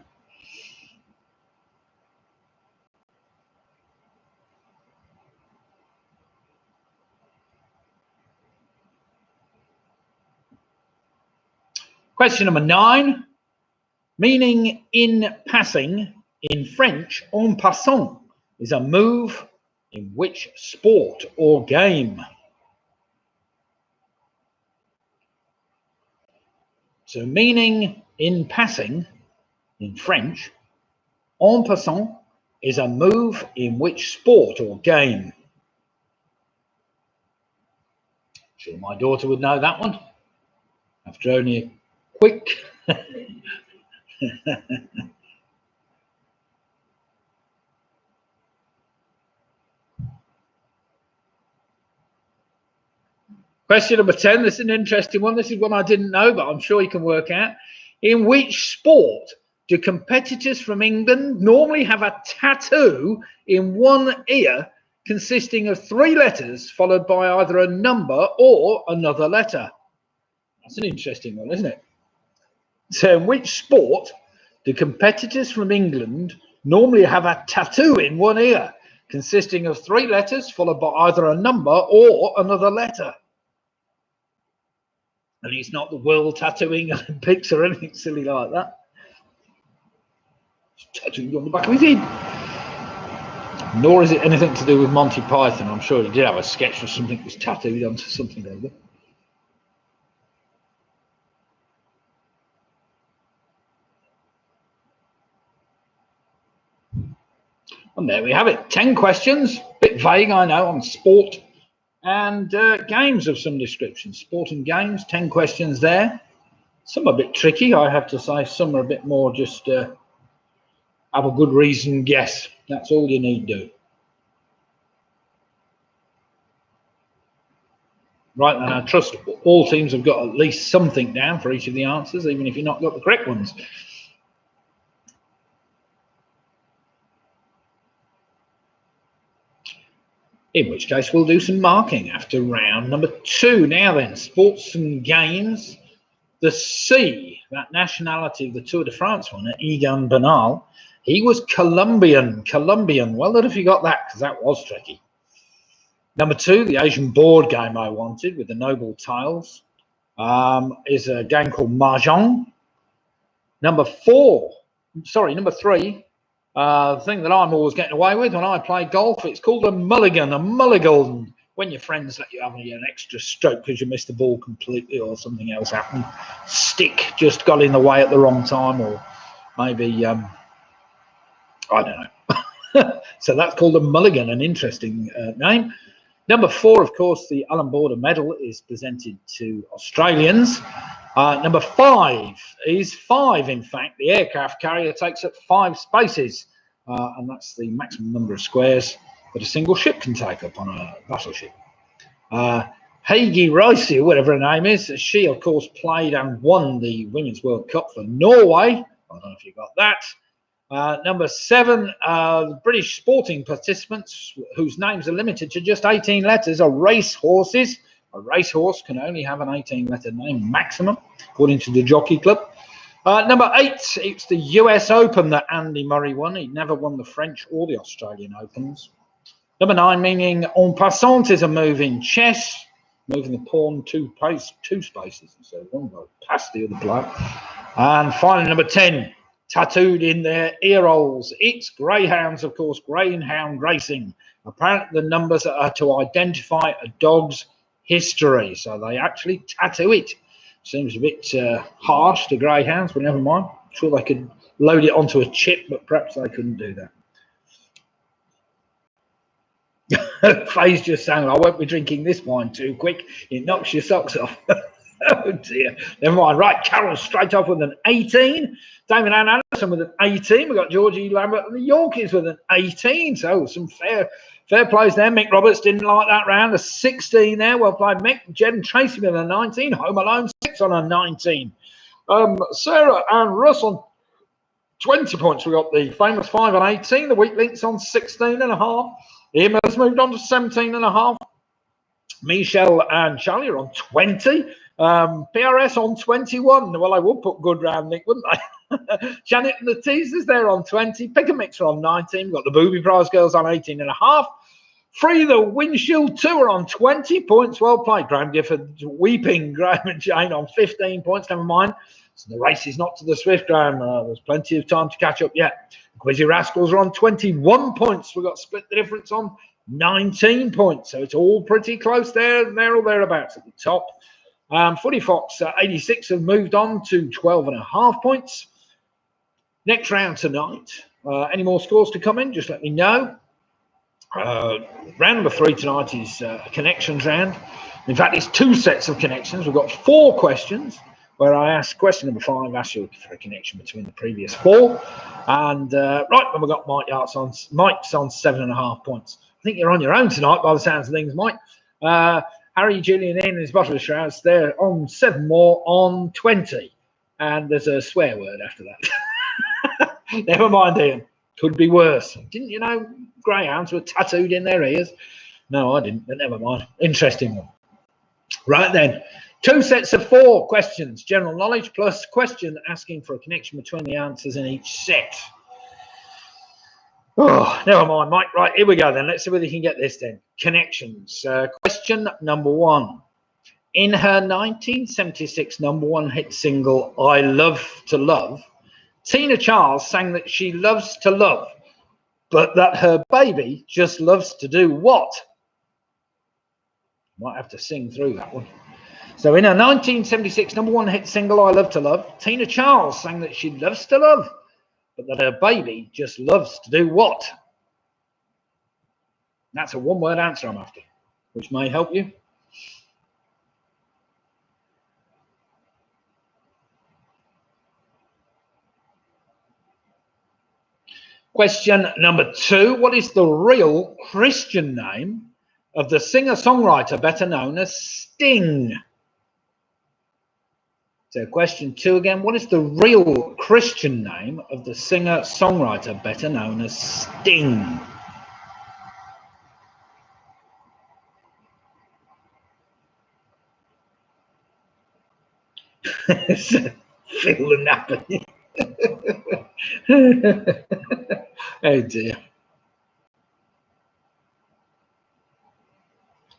Question number 9. Meaning in passing, in French, en passant is a move in which sport or game? So meaning in passing, in French, en passant is a move in which sport or game? I'm sure my daughter would know that one after only a quick Question number 10. This is an interesting one. This is one I didn't know, but I'm sure you can work out. In which sport do competitors from England normally have a tattoo in one ear consisting of 3 letters followed by either a number or another letter? That's an interesting one, isn't it? So in which sport do competitors from England normally have a tattoo in one ear consisting of 3 letters followed by either a number or another letter? And it's not the World Tattooing Olympics or anything silly like that. It's tattooed on the back of his head. Nor is it anything to do with Monty Python. I'm sure he did have a sketch or something that was tattooed onto something over. And there we have it. 10 questions. Bit vague, I know, on sport and games of some description. Sport and games, 10 questions there. Some are a bit tricky, I have to say. Some are a bit more just have a good reason guess. That's all you need to do. Right, then I trust all teams have got at least something down for each of the answers, even if you've not got the correct ones. In which case we'll do some marking after round number 2. Now then, sports and games. The C, that nationality of the Tour de France winner, Egan Bernal, he was Colombian. Well done if you got that, because that was tricky. Number 2, the Asian board game I wanted with the noble tiles. is a game called Mahjong. Number 3, the thing that I'm always getting away with when I play golf, it's called a mulligan. A mulligan, when your friends let you have an extra stroke because you missed the ball completely or something else happened. Stick just got in the way at the wrong time, or maybe, I don't know. So that's called a mulligan, an interesting name. Number 4, of course, the Allan Border Medal is presented to Australians. Number 5 is 5, in fact. The aircraft carrier takes up 5 spaces, and that's the maximum number of squares that a single ship can take up on a battleship. Hege Riise, whatever her name is, she, of course, played and won the Women's World Cup for Norway. I don't know if you got that. Number 7, the British sporting participants whose names are limited to just 18 letters are race horses. A racehorse can only have an 18-letter name maximum, according to the Jockey Club. Number 8, it's the US Open that Andy Murray won. He never won the French or the Australian Opens. Number 9, meaning en passant, is a move in chess, moving the pawn 2 spaces instead of 1, past the other player. And finally, number 10, tattooed in their ear holes. It's greyhounds, of course, greyhound racing. Apparently, the numbers are to identify a dog's history, so they actually tattoo it. Seems a bit harsh to greyhounds, but never mind. I'm sure they could load it onto a chip, but perhaps they couldn't do that. Faye's just saying, I won't be drinking this wine too quick. It knocks your socks off. Oh dear. Never mind. Right, Carol straight off with an 18. Damon Ann Anderson with an 18. We've got Georgie Lambert and the Yorkies with an 18. So some fair plays there. Mick Roberts didn't like that round. A 16 there. Well played, Mick. Jed and Tracy with a 19. Home Alone 6 on a 19. Sarah and Russ on 20 points. We've got the famous 5 on 18. The Weak Links on 16.5. Emma's moved on to 17.5. Michelle and Charlie are on 20. PRS on 21. Well, I would put good round, Nick, wouldn't I? Janet and the Teasers, they're on 20. Pick a Mix are on 19. We've got the Booby Prize Girls on 18.5. Free the Windshield 2 are on 20 points. Well played, Graham Gifford. Weeping Graham and Jane on 15 points. Never mind. So the race is not to the swift, Graham. There's plenty of time to catch up yet. Quizzy Rascals are on 21 points. We've got Split the Difference on 19 points. So it's all pretty close there or thereabouts at the top. Footy Fox 86 have moved on to 12.5 points. Next round tonight. Any more scores to come in? Just let me know. Round number 3 tonight is a connections round. In fact, it's 2 sets of connections. We've got 4 questions where I ask question number 5, ask you for a connection between the previous 4. And right, then we've got Mike's on 7.5 points. I think you're on your own tonight by the sounds of things, Mike. Harry, Julian, Ian and his bottle of shrouds, they're on 7 more on 20. And there's a swear word after that. Never mind, Ian. Could be worse. Didn't you know greyhounds were tattooed in their ears? No, I didn't, but never mind. Interesting one. Right then. 2 sets of 4 questions, general knowledge, plus question asking for a connection between the answers in each set. Oh, never mind, Mike. Right, here we go then. Let's see whether you can get this then. Connections. Question number 1. In her 1976 #1 hit single, I Love to Love, Tina Charles sang that she loves to love, but that her baby just loves to do what? Might have to sing through that one. So in her 1976 #1 hit single, I Love to Love, Tina Charles sang that she loves to love, but that her baby just loves to do what? That's a one-word answer I'm after, which may help you. Question number 2. What is the real Christian name of the singer-songwriter better known as Sting? So question 2 again. What is the real Christian name of the singer-songwriter better known as Sting? Phil the Napper. Oh dear.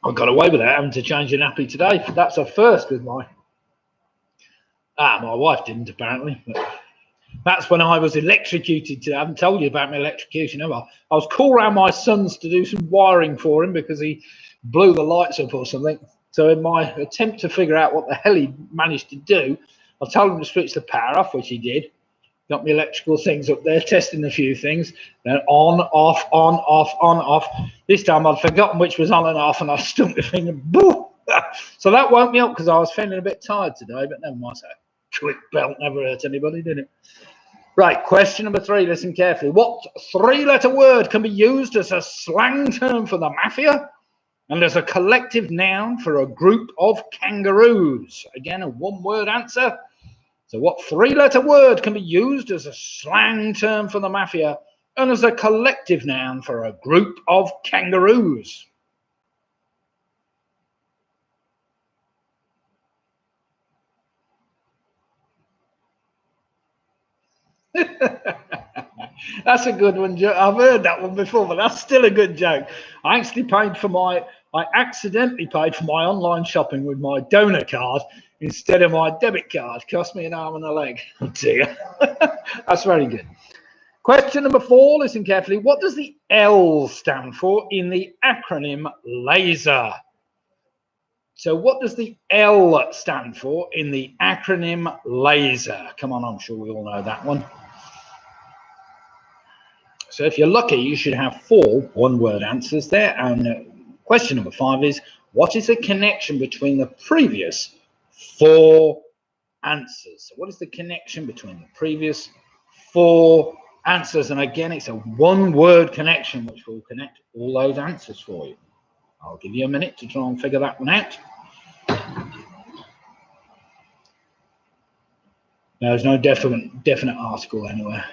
I got away with that, having to change the nappy today. That's a first with my My wife didn't, apparently. But that's when I was electrocuted. I haven't told you about my electrocution, have I? I was called around my son's to do some wiring for him because he blew the lights up or something. So in my attempt to figure out what the hell he managed to do, I told him to switch the power off, which he did. Got me electrical things up there, testing a few things. Then on, off, on, off, on, off. This time I'd forgotten which was on and off, and I stuck my finger. Boo! So that woke me up because I was feeling a bit tired today, but never mind. So quick belt never hurt anybody, did it? Right, question number 3. Listen carefully. What 3-letter word can be used as a slang term for the mafia and as a collective noun for a group of kangaroos? Again, a one-word answer. So what 3-letter word can be used as a slang term for the mafia and as a collective noun for a group of kangaroos? That's a good one. I've heard that one before, but that's still a good joke. I accidentally paid for my online shopping with my donor card instead of my debit card. Cost me an arm and a leg. Oh dear. That's very good. Question number 4, listen carefully. What does the L stand for in the acronym LASER? So what does the L stand for in the acronym LASER? Come on, I'm sure we all know that one. So if you're lucky, you should have 4 one-word answers there. And question number 5 is, what is the connection between the previous 4 answers? So what is the connection between the previous 4 answers? And again, it's a one-word connection which will connect all those answers for you. I'll give you a minute to try and figure that one out. There's no definite article anywhere.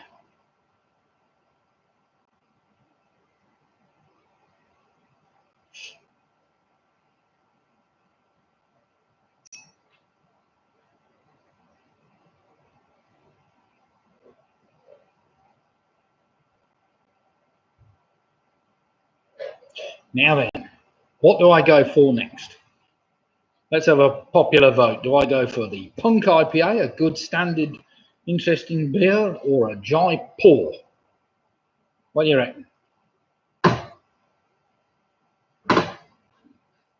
Now then, what do I go for next? Let's have a popular vote. Do I go for the Punk IPA, a good standard, interesting beer, or a Jai Pour? What do you reckon?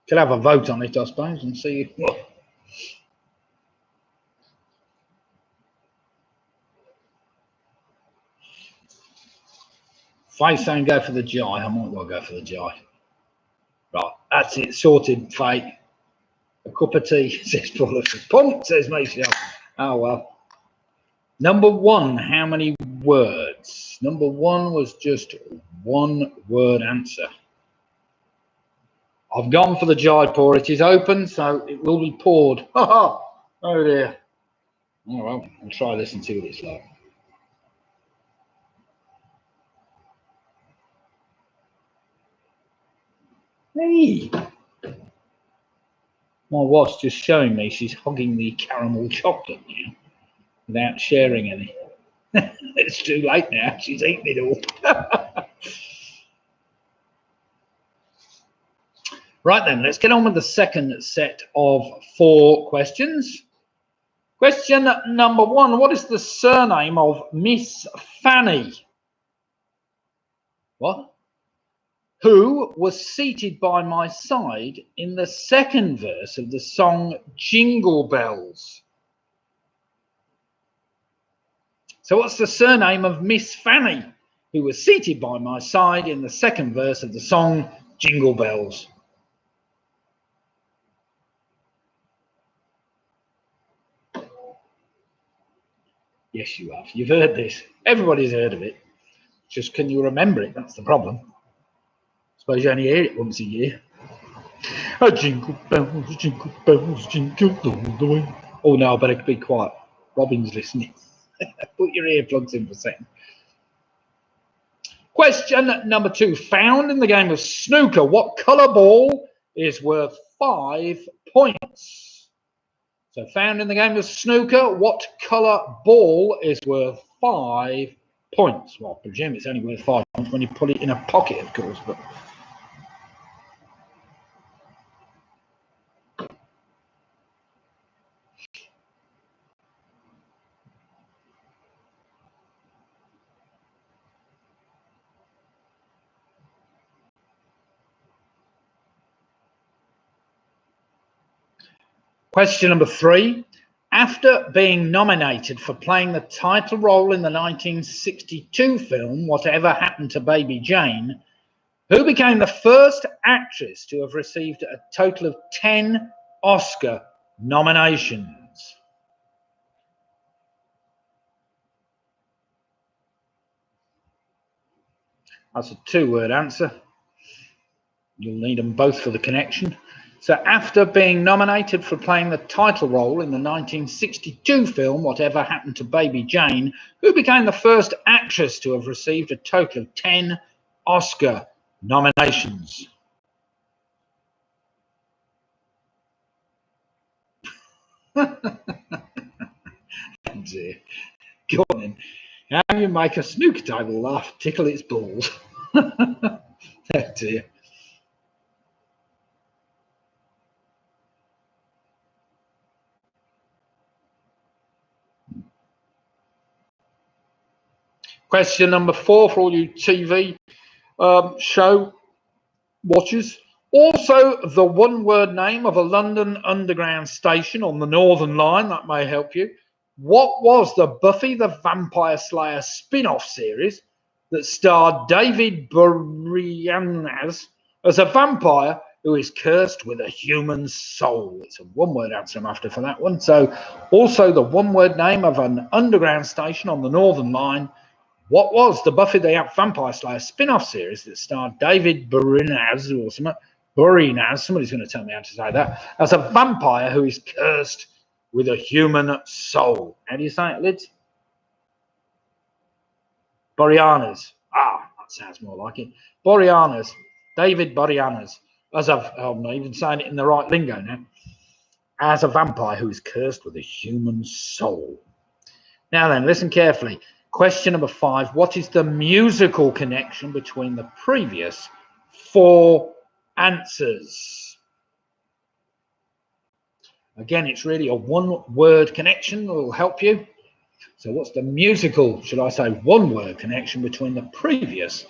Could have a vote on it, I suppose, and see. Faye's saying go for the Jai. I might well go for the Jai. Right, that's it, sorted, Faye. A cup of tea, says Paul. Punk, says Michelle. Oh, well. Number 1, how many words? Number 1 was just one-word answer. I've gone for the Jai Pour. It is open, so it will be poured. Oh dear. Oh, well, I'll try this and see what it's like. Hey! My wife's just showing me she's hogging the caramel chocolate now without sharing any. It's too late now. She's eaten it all. Right then, let's get on with the second set of 4 questions. Question number 1. What is the surname of Miss Fanny? What? Who was seated by my side in the second verse of the song Jingle Bells? So what's the surname of Miss Fanny, who was seated by my side in the second verse of the song Jingle Bells? Yes, you have. You've heard this. Everybody's heard of it. Just can you remember it? That's the problem. I suppose you only hear it once a year. Oh, jingle bells, jingle all the way. Oh no, I better be quiet. Robin's listening. Put your earplugs in for a second. Question number 2. Found in the game of snooker, what colour ball is worth 5 points? So found in the game of snooker, what colour ball is worth 5 points? Well, I presume it's only worth 5 points when you put it in a pocket, of course. But Question number 3. After being nominated for playing the title role in the 1962 film Whatever Happened to Baby Jane, who became the first actress to have received a total of 10 Oscar nominations? That's a 2-word answer. You'll need them both for the connection. So after being nominated for playing the title role in the 1962 film Whatever Happened to Baby Jane, who became the first actress to have received a total of 10 Oscar nominations? Dear. Go on then. How you make a snooker table laugh, tickle its balls? Oh dear. Question number 4 for all you TV show watchers. Also, the one-word name of a London Underground station on the Northern Line, that may help you. What was the Buffy the Vampire Slayer spin-off series that starred David Boreanaz as a vampire who is cursed with a human soul? It's a one-word answer I'm after for that one. So, also the one-word name of an underground station on the Northern Line. What was the Buffy the Vampire Slayer spin-off series that starred David Boreanaz or something? Boreanaz, somebody's going to tell me how to say that, as a vampire who is cursed with a human soul. How do you say it, Lids? Boreanaz. Ah, that sounds more like it. Boreanaz. David Boreanaz. As a, I'm not even saying it in the right lingo now. As a vampire who is cursed with a human soul. Now then, listen carefully. Question number 5. What is the musical connection between the previous 4 answers? Again, it's really a one-word connection that will help you. So what's the musical, should I say, one-word connection between the previous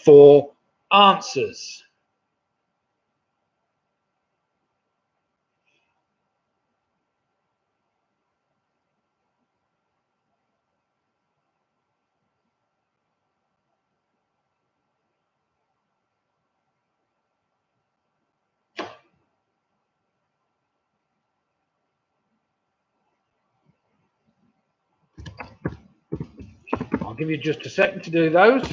4 answers? I'll give you just a second to do those.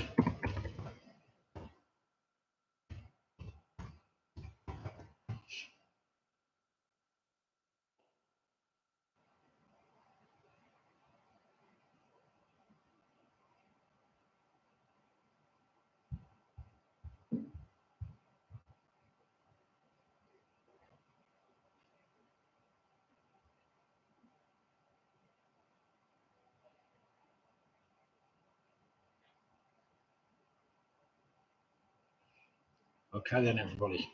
Okay then, everybody.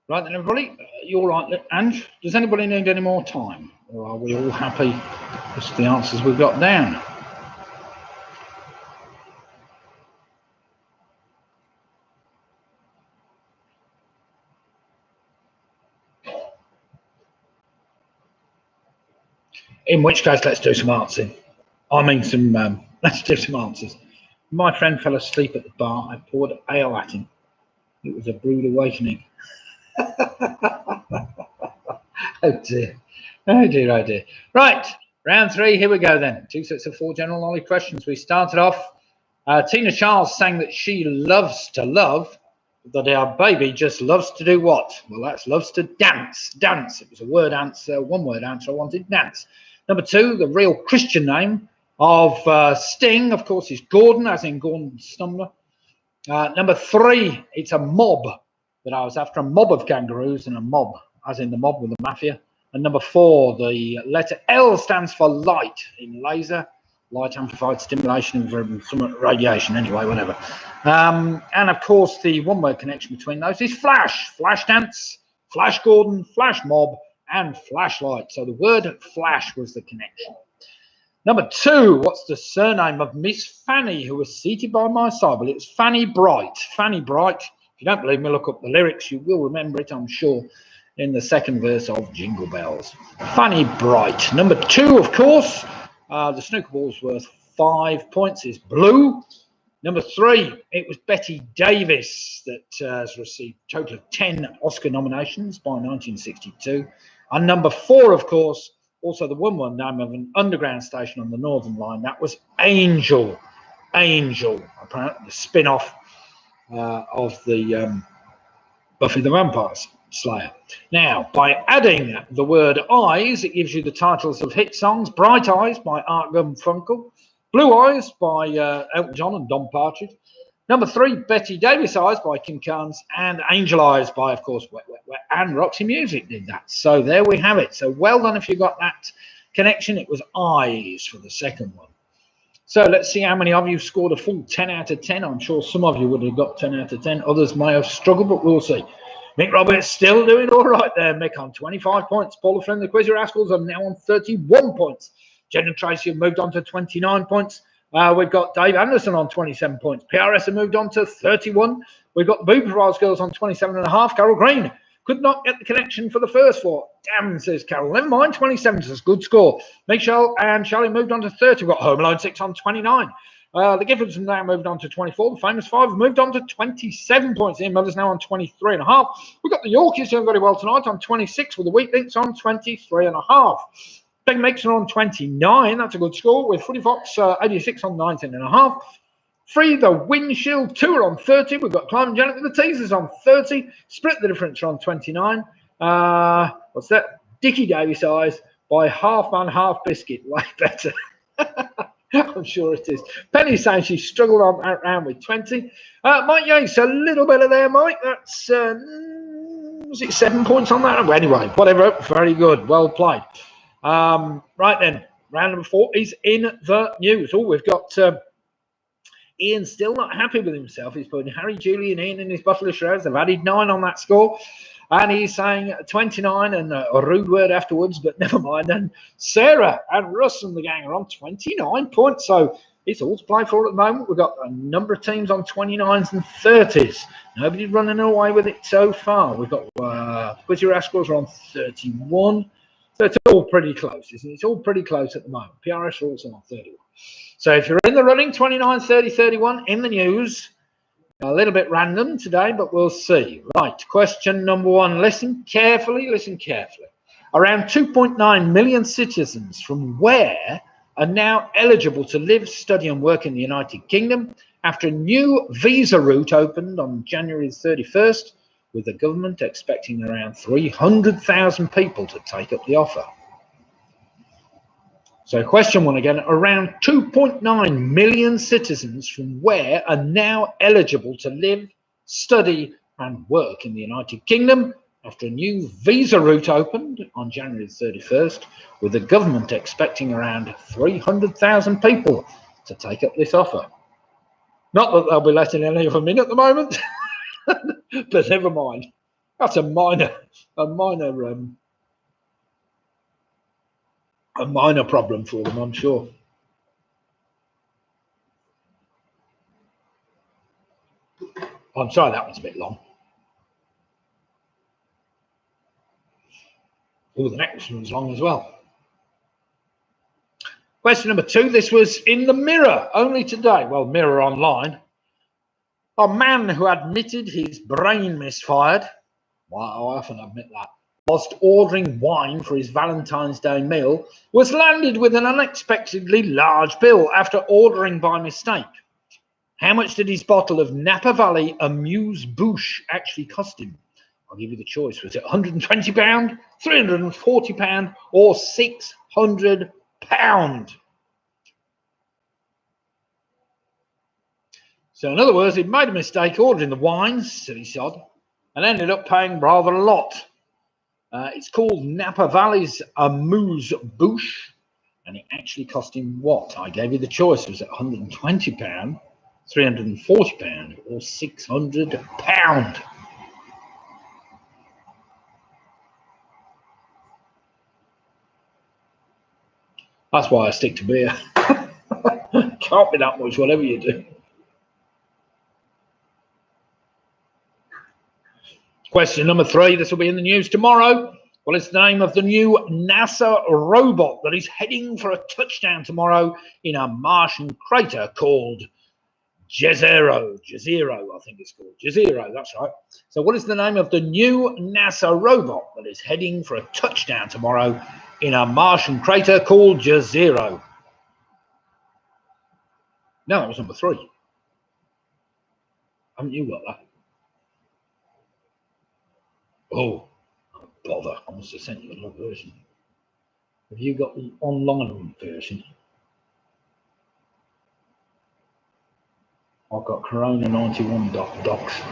Right then, everybody, you all right? And does anybody need any more time? Or are we all happy with the answers we've got down? In which case, let's do some answering. I mean, let's do some answers. My friend fell asleep at the bar. I poured ale at him. It was a rude awakening. Oh dear. Oh dear, oh dear. Right, round 3, here we go then. 2 sets of 4 general knowledge questions. We started off, Tina Charles sang that she loves to love, but that our baby just loves to do what? Well, that's loves to dance. Dance. It was a word answer, one-word answer. I wanted dance. Number 2, the real Christian name of Sting, of course, is Gordon, as in Gordon Stumbler. Number 3, it's a mob that I was after, a mob of kangaroos, and a mob, as in the mob with the mafia. And number 4, the letter L stands for light in laser, light amplified stimulation from some radiation, anyway, whatever. And of course, the one-word connection between those is Flash, Flash Dance, Flash Gordon, Flash Mob, and flashlight. So the word flash was the connection. Number 2, what's the surname of Miss Fanny, who was seated by my side? Well, it was Fanny Bright. Fanny Bright. If you don't believe me, look up the lyrics. You will remember it, I'm sure, in the second verse of Jingle Bells. Fanny Bright. Number 2, of course, the snooker ball's worth 5 points, is blue. Number 3, it was Betty Davis that has received a total of 10 Oscar nominations by 1962. And number 4, of course, also the one name of an underground station on the Northern Line, that was Angel. Angel, apparently the spin-off of the Buffy the Vampire Slayer. Now, by adding the word eyes, it gives you the titles of hit songs: Bright Eyes by Art Garfunkel, Blue Eyes by Elton John and Don Partridge. Number 3, Betty Davis Eyes by Kim Carnes, and Angel Eyes by, of course, Wet, Wet, Wet, and Roxy Music did that. So there we have it. So well done if you got that connection. It was eyes for the second one. So let's see how many of you scored a full 10 out of 10. I'm sure some of you would have got 10 out of 10. Others may have struggled, but we'll see. Mick Roberts still doing all right there. Mick on 25 points. Paula Flynn, the Quizzer Rascals, are now on 31 points. Jen and Tracy have moved on to 29 points. We've got Dave Anderson on 27 points. PRS have moved on to 31. We've got the Booper Rise Girls on 27.5. Carol Green could not get the connection for the first 4. Damn, says Carol. Never mind, 27 is a good score. Michelle and Charlie moved on to 30. We've got Home Alone 6 on 29. The Giffords have now moved on to 24. The Famous 5 have moved on to 27 points. Ian Miller's now on 23.5. We've got the Yorkies doing very well tonight on 26, with the Wheat Links on 23.5. Big Mixer on 29. That's a good score. With Footy Fox 86 on 19.5. Free the Windshield Tour on 30. We've got Climb Janet with the Teasers on 30. Split the Difference on 29. What's that? Dickie Davis Eyes by Half Man Half Biscuit. Way better. I'm sure it is. Penny saying she struggled on around with 20. Mike Yates, a little better there, Mike. That's was it 7 points on that? Anyway, whatever. Very good. Well played. Right then, round number 4 is in the news. Oh, we've got Ian still not happy with himself. He's putting Harry, Julie, and Ian in his bottle of Shreds. They've added 9 on that score. And he's saying 29 and a rude word afterwards, but never mind. And Sarah and Russ and the gang are on 29 points. So it's all to play for at the moment. We've got a number of teams on 29s and 30s. Nobody's running away with it so far. We've got Quizzy Rascals are on 31. So it's all pretty close, isn't it? It's all pretty close at the moment. PRS are also on 31. So if you're in the running, 29, 30, 31, in the news. A little bit random today, but we'll see. Right, question number 1. Listen carefully, listen carefully. Around 2.9 million citizens from where are now eligible to live, study and work in the United Kingdom after a new visa route opened on January 31st, with the government expecting around 300,000 people to take up the offer. So question 1 again, around 2.9 million citizens from where are now eligible to live, study and work in the United Kingdom after a new visa route opened on January 31st, with the government expecting around 300,000 people to take up this offer. Not that they'll be letting any of them in at the moment, but never mind. That's a minor problem for them, I'm sure. I'm sorry, that was a bit long. Oh, the next one's long as well. Question number 2. This was in the Mirror only today. Well, Mirror Online. A man who admitted his brain misfired. Well, I often admit that. Whilst ordering wine for his Valentine's Day meal, was landed with an unexpectedly large bill after ordering by mistake. How much did his bottle of Napa Valley Amuse-Bouche actually cost him? I'll give you the choice. Was it £120, £340, or £600? So in other words, he made a mistake ordering the wine, silly sod, and ended up paying rather a lot. It's called Napa Valley's Amuse-Bouche, and it actually cost him what? I gave you the choice. Was it £120, £340, or £600? That's why I stick to beer. Can't be that much, whatever you do. Question number 3. This will be in the news tomorrow. What is the name of the new NASA robot that is heading for a touchdown tomorrow in a Martian crater called Jezero, I think it's called. Jezero, that's right. So what is the name of the new NASA robot that is heading for a touchdown tomorrow in a Martian crater called Jezero? No, that was number 3. Haven't you got that? Oh, bother. I must have sent you the wrong version. Have you got the online version? I've got Corona 91 docs.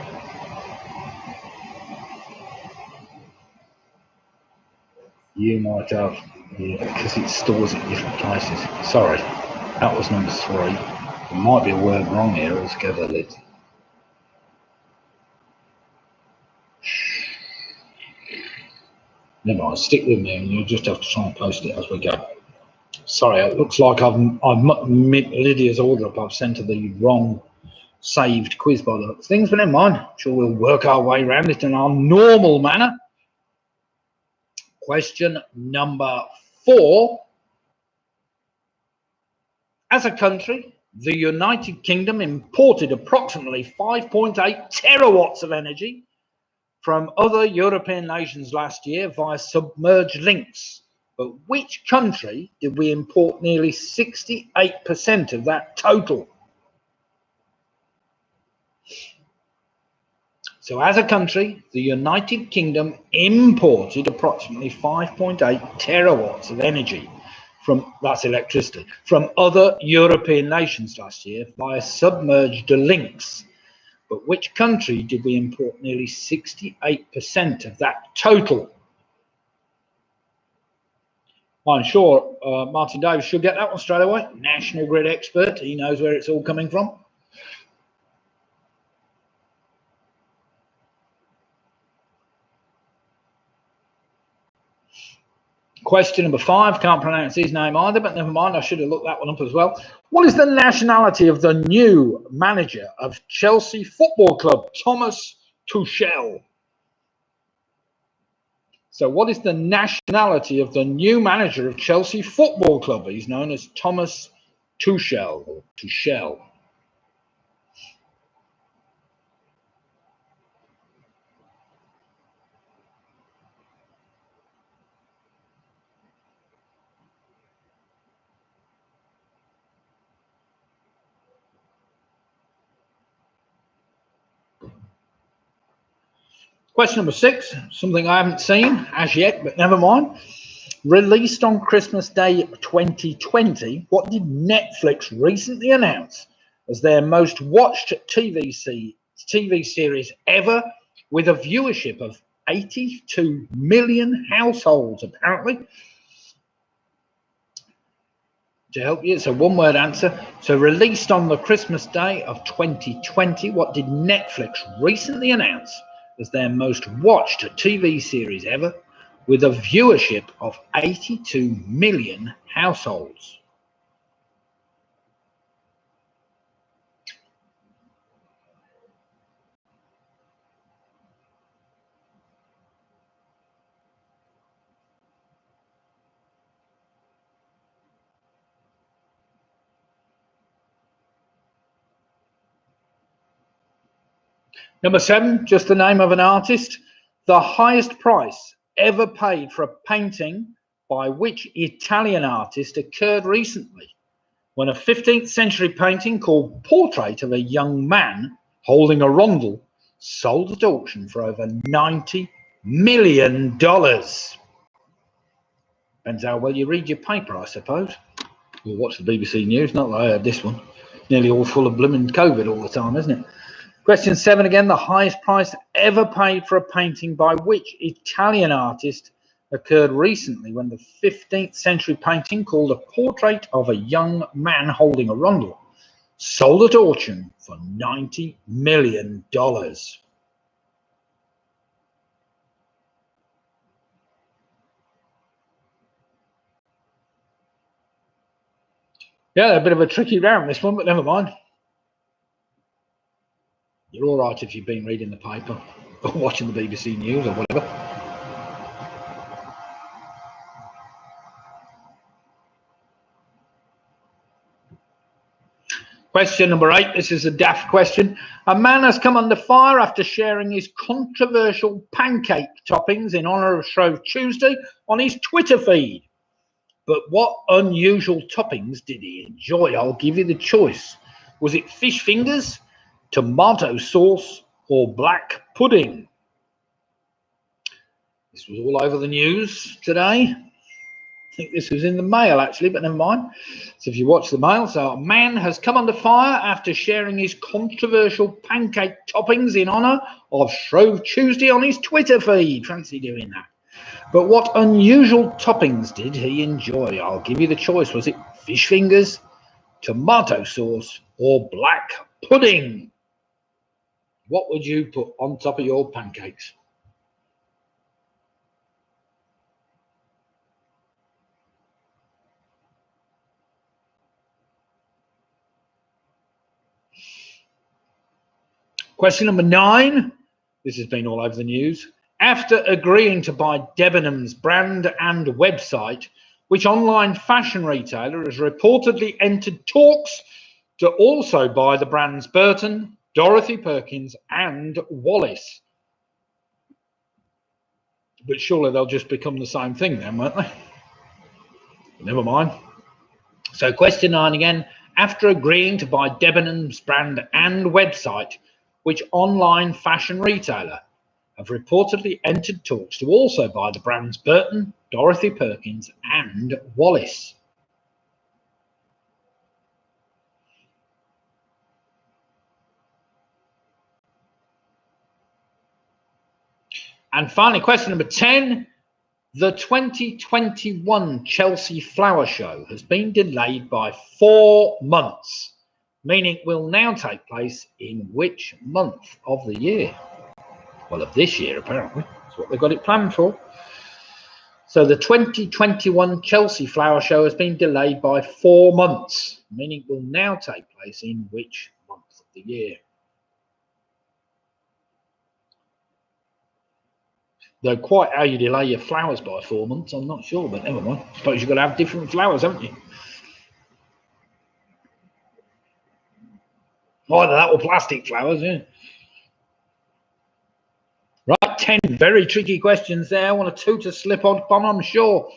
You might have, yeah, because it stores in different places. Sorry, that was number 3. There might be a word wrong here altogether, Liz. Never mind, stick with me and you'll just have to try and post it as we go. Sorry, it looks like I've Lydia's order up. I've sent her the wrong saved quiz by the looks of things, but never mind. I'm sure we'll work our way around it in our normal manner. Question number 4. As a country, the United Kingdom imported approximately 5.8 terawatts of energy from other European nations last year via submerged links. But which country did we import nearly 68% of that total? So as a country, the United Kingdom imported approximately 5.8 terawatts of energy that's electricity, from other European nations last year via submerged links. But which country did we import nearly 68% of that total? I'm sure Martin Davis should get that one straight away. National Grid expert. He knows where it's all coming from. Question number 5. Can't pronounce his name either, but never mind. I should have looked that one up as well. What is the nationality of the new manager of Chelsea Football Club, Thomas Tuchel? So what is the nationality of the new manager of Chelsea Football Club? He's known as Thomas Tuchel or Tuchel. Question number 6, something I haven't seen as yet, but never mind. Released on Christmas Day 2020, what did Netflix recently announce as their most watched TV series ever, with a viewership of 82 million households, apparently? To help you, it's a one-word answer. So released on the Christmas Day of 2020, what did Netflix recently announce as their most watched TV series ever, with a viewership of 82 million households? Number 7, just the name of an artist. The highest price ever paid for a painting by which Italian artist occurred recently, when a 15th century painting called Portrait of a Young Man Holding a Rondel sold at auction for over $90 million. Depends how well you read your paper, I suppose. Or watch the BBC News, not that I heard this one. Nearly all full of blooming COVID all the time, isn't it? Question 7 again, the highest price ever paid for a painting by which Italian artist occurred recently, when the 15th century painting called A Portrait of a Young Man Holding a Rondel sold at auction for $90 million. Yeah, a bit of a tricky round, this one, but never mind. You're all right if you've been reading the paper or watching the BBC News or whatever. Question number 8. This is a daft question. A man has come under fire after sharing his controversial pancake toppings in honour of Shrove Tuesday on his Twitter feed. But what unusual toppings did he enjoy? I'll give you the choice. Was it fish fingers, tomato sauce, or black pudding? This was all over the news today. I think this was in the Mail, actually, but never mind. So if you watch the Mail, so a man has come under fire after sharing his controversial pancake toppings in honour of Shrove Tuesday on his Twitter feed. Fancy doing that. But what unusual toppings did he enjoy? I'll give you the choice. Was it fish fingers, tomato sauce, or black pudding? What would you put on top of your pancakes? Question number 9. This has been all over the news. After agreeing to buy Debenhams brand and website, which online fashion retailer has reportedly entered talks to also buy the brands Burton, Dorothy Perkins, and Wallace? But surely they'll just become the same thing then, won't they? Never mind. So question 9 again. After agreeing to buy Debenhams brand and website, which online fashion retailer have reportedly entered talks to also buy the brands Burton, Dorothy Perkins, and Wallace? And finally, question number 10. The 2021 Chelsea Flower Show has been delayed by 4 months, meaning it will now take place in which month of the year? Well, of this year, apparently. That's what they've got it planned for. So the 2021 Chelsea Flower Show has been delayed by 4 months, meaning it will now take place in which month of the year? Though quite how you delay your flowers by 4 months, I'm not sure, but never mind. I suppose you've got to have different flowers, haven't you? Either that or plastic flowers, yeah. Right, 10 very tricky questions there. I want a 2 to slip on, I'm sure.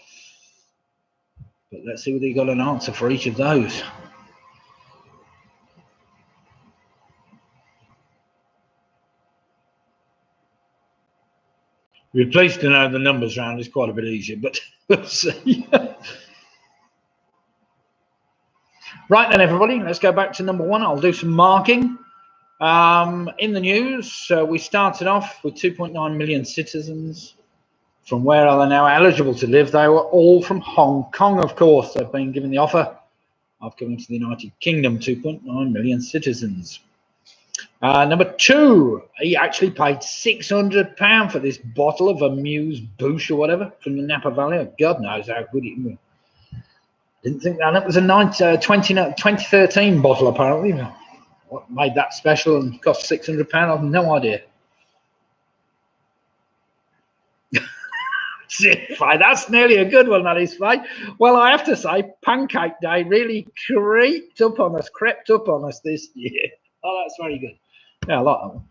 But let's see whether you got an answer for each of those. You'd be pleased to know the numbers round is quite a bit easier, but we'll see. Right then, everybody, let's go back to number 1. I'll do some marking. In the news, we started off with 2.9 million citizens. From where are they now eligible to live? They were all from Hong Kong, of course. They've been given the offer of coming to the United Kingdom, 2.9 million citizens. Number 2, he actually paid £600 for this bottle of Amuse Bouche or whatever from the Napa Valley. Oh, God knows how good it was. Didn't think that. It was a 2013 bottle, apparently. What made that special and cost £600? I have no idea. That's nearly a good one, that is, Faye. Well, I have to say, Pancake Day really crept up on us this year. Oh, that's very good. Yeah, I like that one.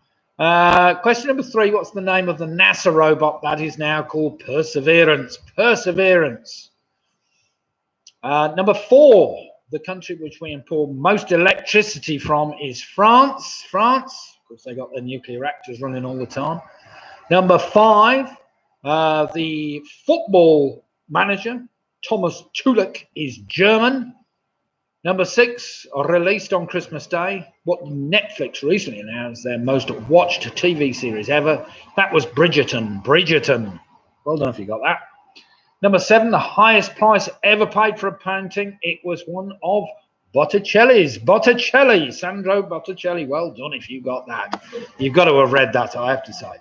Question number 3. What's the name of the NASA robot that is now called Perseverance? Perseverance. Number 4. The country which we import most electricity from is France. France. Of course, they got their nuclear reactors running all the time. Number 5. The football manager, Thomas Tuchel, is German. Number 6, released on Christmas Day, what Netflix recently announced their most watched TV series ever. That was Bridgerton. Bridgerton. Well done if you got that. Number 7, the highest price ever paid for a painting. It was one of Botticelli's. Botticelli, Sandro Botticelli. Well done if you got that. You've got to have read that, I have to say.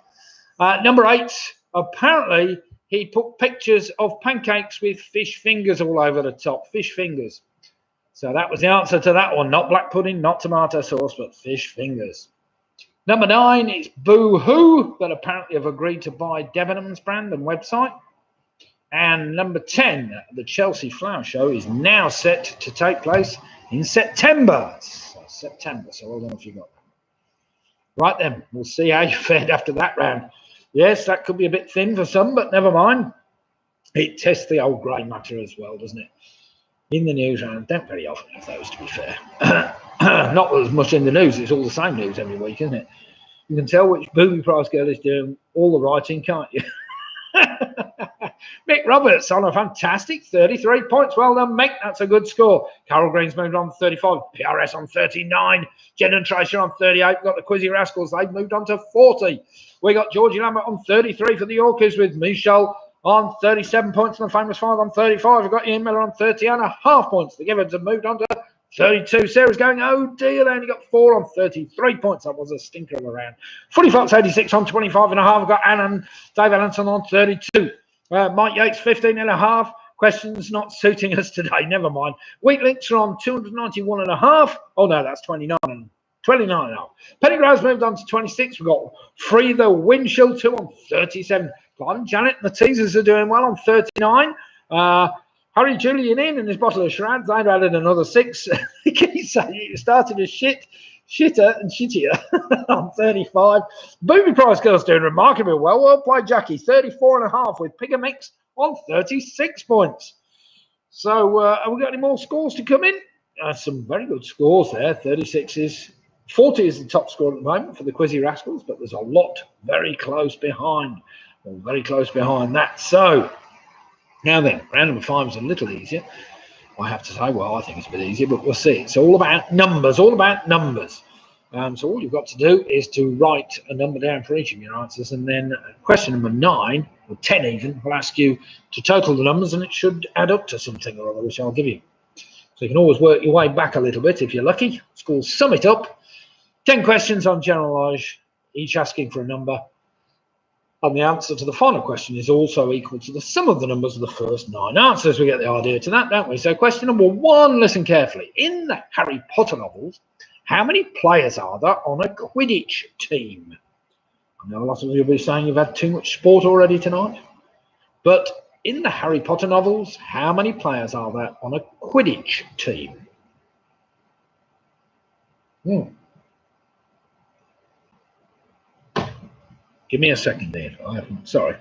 Number 8, apparently he put pictures of pancakes with fish fingers all over the top. Fish fingers. So that was the answer to that one. Not black pudding, not tomato sauce, but fish fingers. Number 9 is Boo-hoo, that apparently have agreed to buy Debenhams brand and website. And number 10, the Chelsea Flower Show is now set to take place in September. So well done if you got that. Right then, we'll see how you fared after that round. Yes, that could be a bit thin for some, but never mind. It tests the old grey matter as well, doesn't it? In the news round, don't very often have those, to be fair. Not as much in the news, it's all the same news every week, isn't it? You can tell which booby prize girl is doing all the writing, can't you? Mick Roberts on a fantastic 33 points. Well done, Mick. That's a good score. Carol Green's moved on to 35. PRS on 39. Jen and Tracy on 38. We've got the Quizzy Rascals. They've moved on to 40. We got Georgie Lambert on 33 for the Yorkers with Michelle on 37 points and the Famous Five on 35. We've got Ian Miller on 30.5 points. The Gibbons have moved on to 32. Sarah's going, oh dear, they only got 4 on 33 points. That was a stinker of a round. Footy Fox 86 on 25.5. We've got Anne and Dave Allenson on 32. Mike Yates 15.5. Questions not suiting us today. Never mind. Weak links are on 291.5. Oh no, that's 29. 29.5. Penny Grove's moved on to 26. We've got Free the Windshield 2 on 37. Clive and Janet and the Teasers are doing well on 39. Harry Julian in and his bottle of Shrad. They've added another 6. He started as shitter and shittier on 35. Booby Prize Girls doing remarkably well. Well played, Jackie. 34.5 with Pigger Mix on 36 points. So have we got any more scores to come in? Some very good scores there. 36 is 40 is the top score at the moment for the Quizzy Rascals, but there's a lot very close behind. Well, very close behind that. So now then, round number 5 is a little easier. I have to say, well, I think it's a bit easier, but we'll see. It's all about numbers, So all you've got to do is to write a number down for each of your answers, and then question number 9, or 10 even, will ask you to total the numbers, and it should add up to something or other, which I'll give you. So you can always work your way back a little bit if you're lucky. It's called Sum It Up. 10 questions on general knowledge, each asking for a number. And the answer to the final question is also equal to the sum of the numbers of the first 9 answers. We get the idea to that, don't we? So question number 1, listen carefully. In the Harry Potter novels, how many players are there on a Quidditch team? I know a lot of you will be saying you've had too much sport already tonight. But in the Harry Potter novels, how many players are there on a Quidditch team? Give me a second there. Sorry.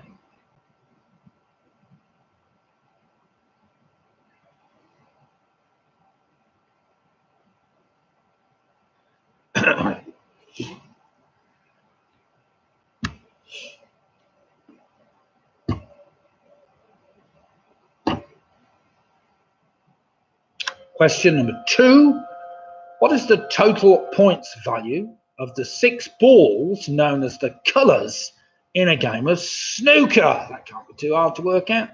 Question number 2. What is the total points value of the 6 balls known as the colours in a game of snooker? That can't be too hard to work out.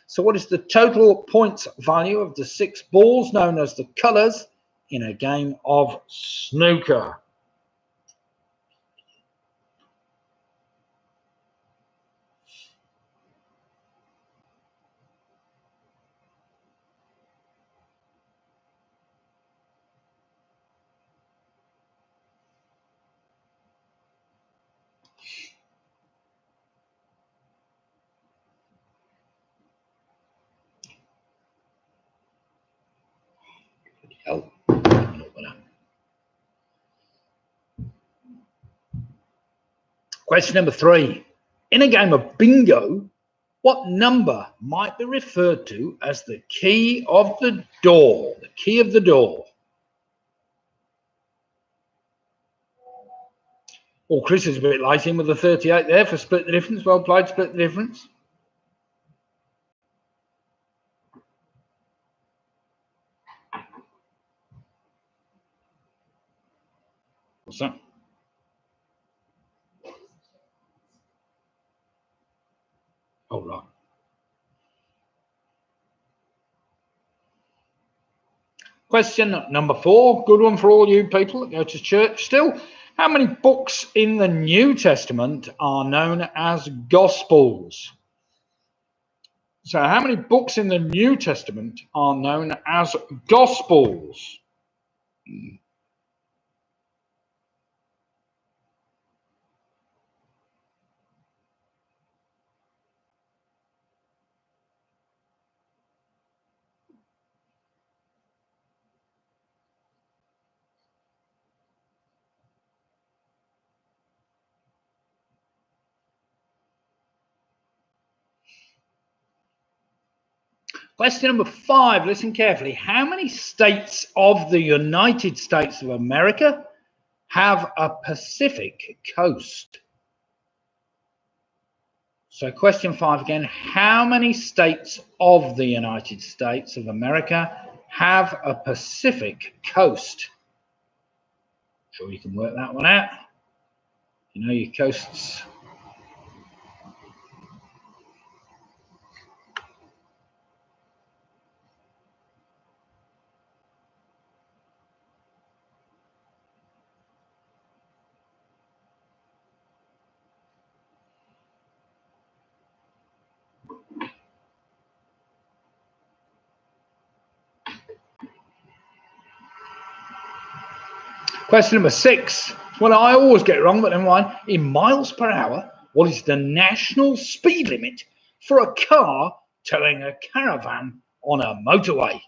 So what is the total points value of the 6 balls known as the colours in a game of snooker? Question number 3. In a game of bingo, what number might be referred to as the key of the door? The key of the door. Well, Chris is a bit late in with the 38 there for Split the Difference. Well played, Split the Difference. What's that? Oh, right. Question number 4. Good one for all you people that go to church still. How many books in the New Testament are known as Gospels? So how many books in the New Testament are known as Gospels? Question number 5, listen carefully. How many states of the United States of America have a Pacific coast? So question 5 again, how many states of the United States of America have a Pacific coast? Sure you can work that one out. You know your coasts. Question number 6. Well, I always get it wrong, but never mind. In miles per hour, what is the national speed limit for a car towing a caravan on a motorway?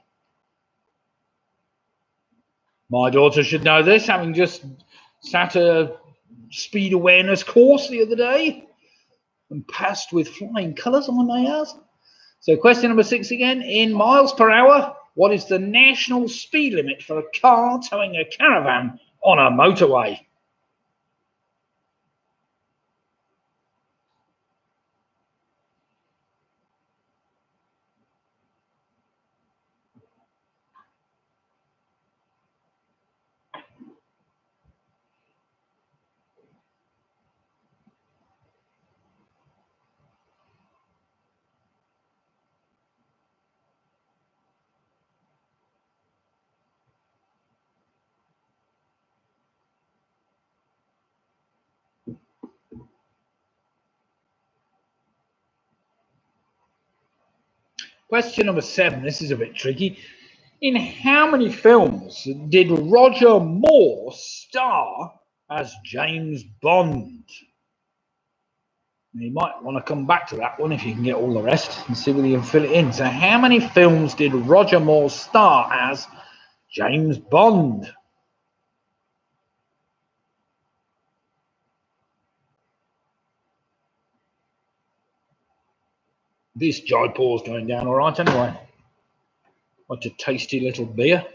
My daughter should know this, having just sat a speed awareness course the other day and passed with flying colours, I may ask. So question number 6 again. In miles per hour, what is the national speed limit for a car towing a caravan on a motorway? Question number 7. This is a bit tricky. In how many films did Roger Moore star as James Bond? You might want to come back to that one if you can get all the rest and see whether you can fill it in. So how many films did Roger Moore star as James Bond? This Jaipur's going down all right anyway. What a tasty little beer.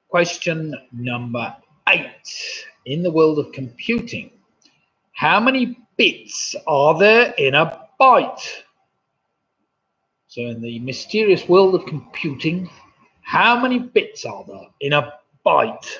Question number 8. In the world of computing, how many bits are there in a byte? So in the mysterious world of computing, how many bits are there in a byte?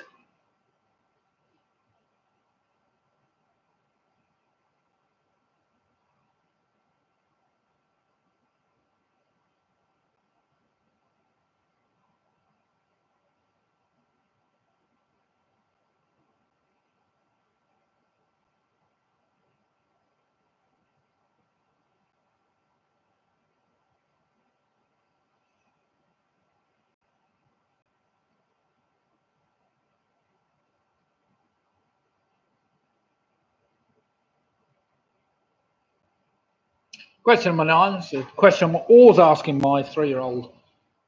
Question number 9, it's a question I'm always asking my 3-year-old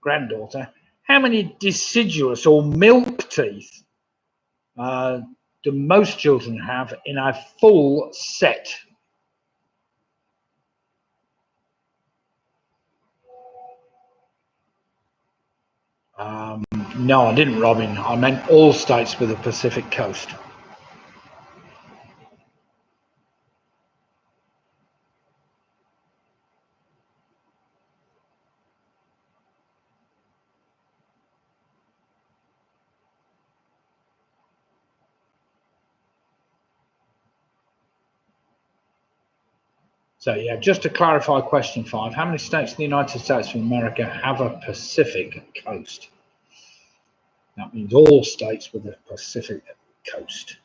granddaughter. How many deciduous or milk teeth do most children have in a full set? No, I didn't, Robin. I meant all states with a Pacific coast. So yeah, just to clarify question 5, how many states in the United States of America have a Pacific coast? That means all states with the Pacific coast.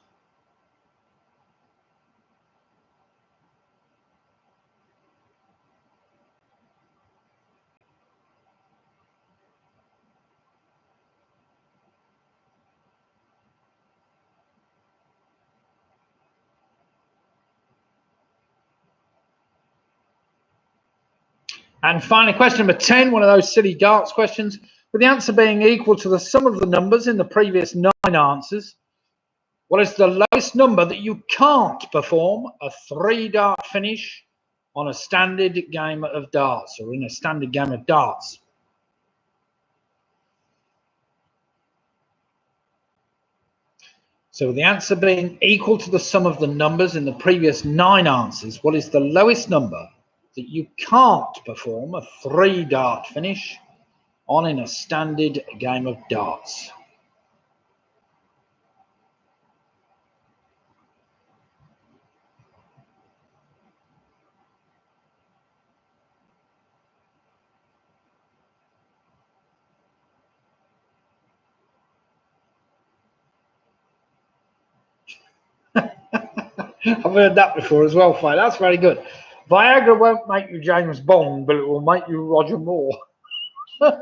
And finally, question number 10, one of those silly darts questions. With the answer being equal to the sum of the numbers in the previous 9 answers, what is the lowest number that you can't perform a 3-dart finish on a standard game of darts, or in a standard game of darts? So with the answer being equal to the sum of the numbers in the previous 9 answers, what is the lowest number that you can't perform a 3-dart finish on in a standard game of darts? I've heard that before as well, Faye. That's very good. Viagra won't make you James Bond, but it will make you Roger Moore. Oh,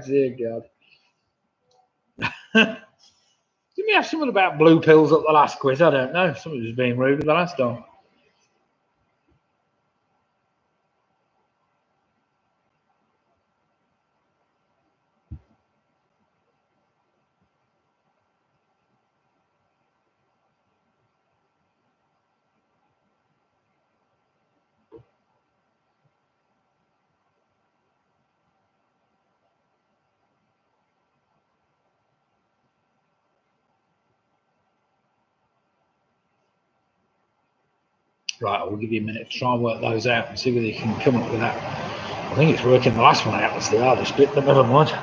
dear God. Didn't we have something about blue pills at the last quiz? I don't know. Somebody was being rude at the last time. Right, we'll give you a minute to try and work those out and see whether you can come up with that. I think it's working the last one out. That's the hardest bit, but never mind.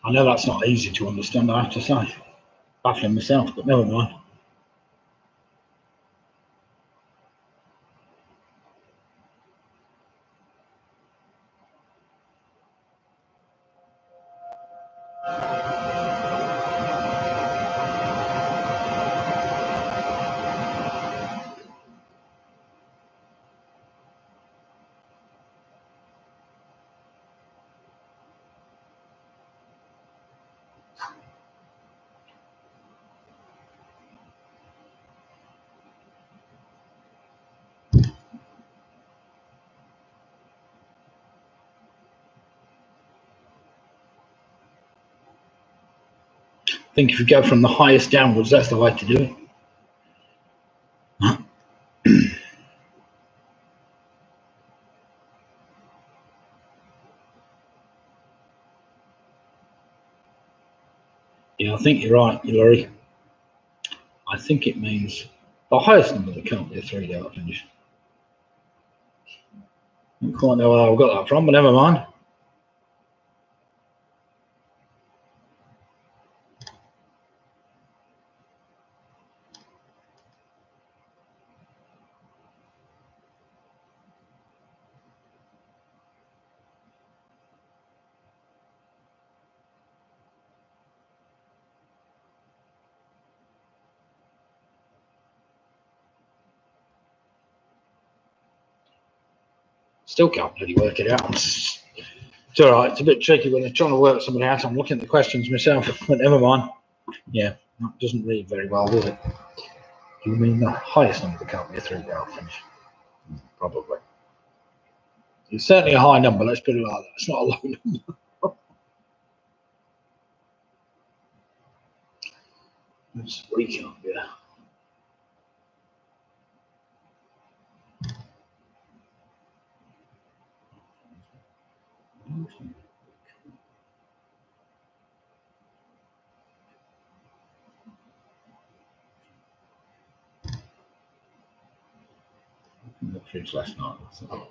I know that's not easy to understand, I have to say. Baffling myself, but never mind. I think if you go from the highest downwards, that's the way to do it. Yeah, I think you're right, Laurie. I think it means the highest number that can't be a 3-dart finish. I don't quite know where I've got that from, but never mind. Still can't really work it out. It's all right. It's a bit tricky when they're trying to work something out. I'm looking at the questions myself, but never mind. Yeah, that doesn't read very well, does it? Do you mean the highest number that can't be a 3-dart finish? Probably. It's certainly a high number, let's put it like that. It's not a low number. Let's recap, yeah. The fridge last night. That's all right.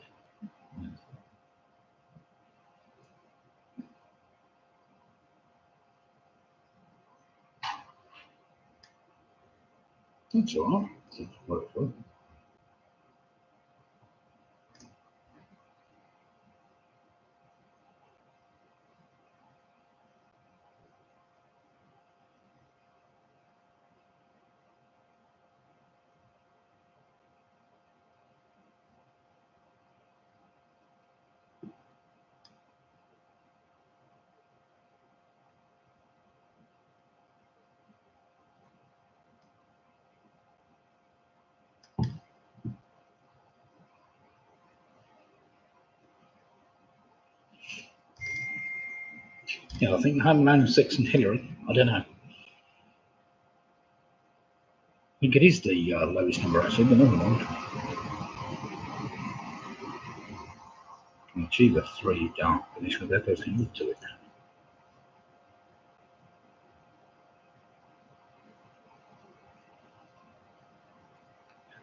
Yeah, I think Hangman 6 and Hillary. I don't know. I think it is the lowest number actually, but never mind. Can achieve a 3 dark finish with everything to it.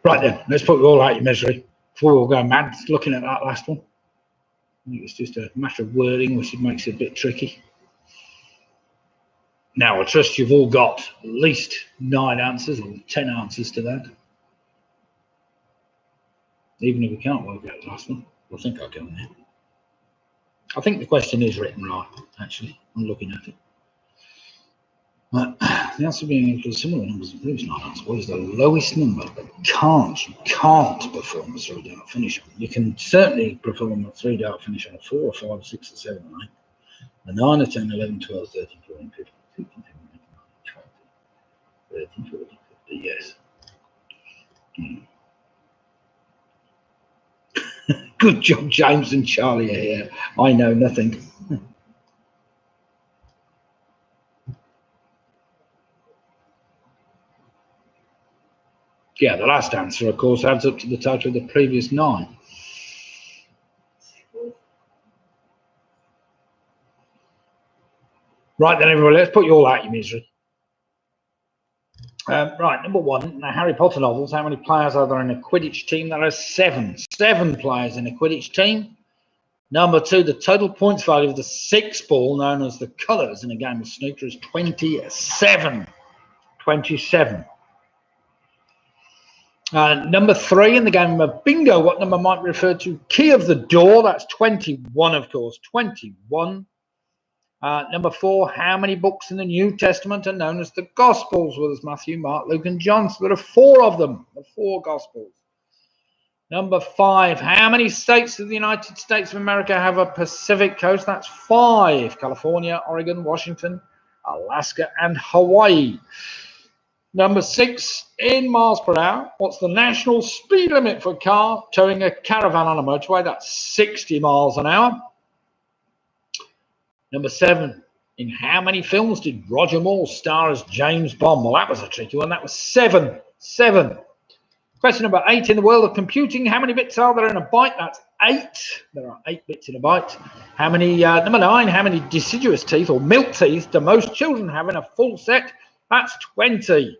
Right then, let's put it all out your misery before we all go mad looking at that last one. I think it's just a matter of wording, which makes it a bit tricky. Now, I trust you've all got at least 9 answers or 10 answers to that. Even if we can't work out the last one, I think I can now. I think the question is written right, actually. I'm looking at it. The answer being equal to similar numbers in previous 9 answers. What is the lowest number that you can't perform a 3-dart finish on? You can certainly perform a 3-dart finish on a 4, 5, 6, 7, 8. A 9, a 10, 11, 12, 13, 14, 15, 16, 17, 18, 19, 20, 30, 40, 50, yes. Good job, James and Charlie are here. I know nothing. Yeah, the last answer, of course, adds up to the total of the previous 9. Right then, everybody, let's put you all out your misery. Right, number 1, Harry Potter novels. How many players are there in a Quidditch team? There are 7. 7 players in a Quidditch team. Number 2, the total points value of the 6 ball, known as the colours in a game of snooker, is 27. 27. Number 3, in the game of bingo, what number might be referred to? Key of the door. That's 21, of course. 21. Number 4, how many books in the New Testament are known as the Gospels? Well, there's Matthew, Mark, Luke, and John. So there are 4 of them, the 4 Gospels. Number 5, how many states of the United States of America have a Pacific coast? That's 5. California, Oregon, Washington, Alaska, and Hawaii. Number 6, in miles per hour, what's the national speed limit for a car towing a caravan on a motorway? That's 60 miles an hour. Number 7, in how many films did Roger Moore star as James Bond? Well, that was a tricky one. That was 7. 7. Question number 8, in the world of computing, how many bits are there in a byte? That's 8. There are 8 bits in a byte. How many? Number 9, how many deciduous teeth or milk teeth do most children have in a full set? That's 20.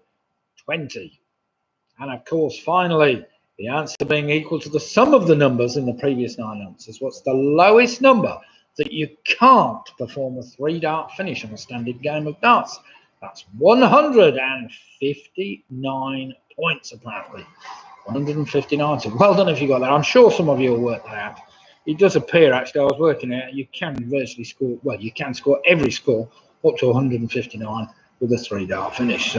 20. And of course, finally, the answer being equal to the sum of the numbers in the previous 9 answers. What's the lowest number that you can't perform a 3-dart finish on a standard game of darts? That's 159 points, apparently. 159. So well done if you got that. I'm sure some of you will work that out. It does appear, actually, I was working out, you can virtually score, well, you can score every score up to 159 with a 3-dart finish.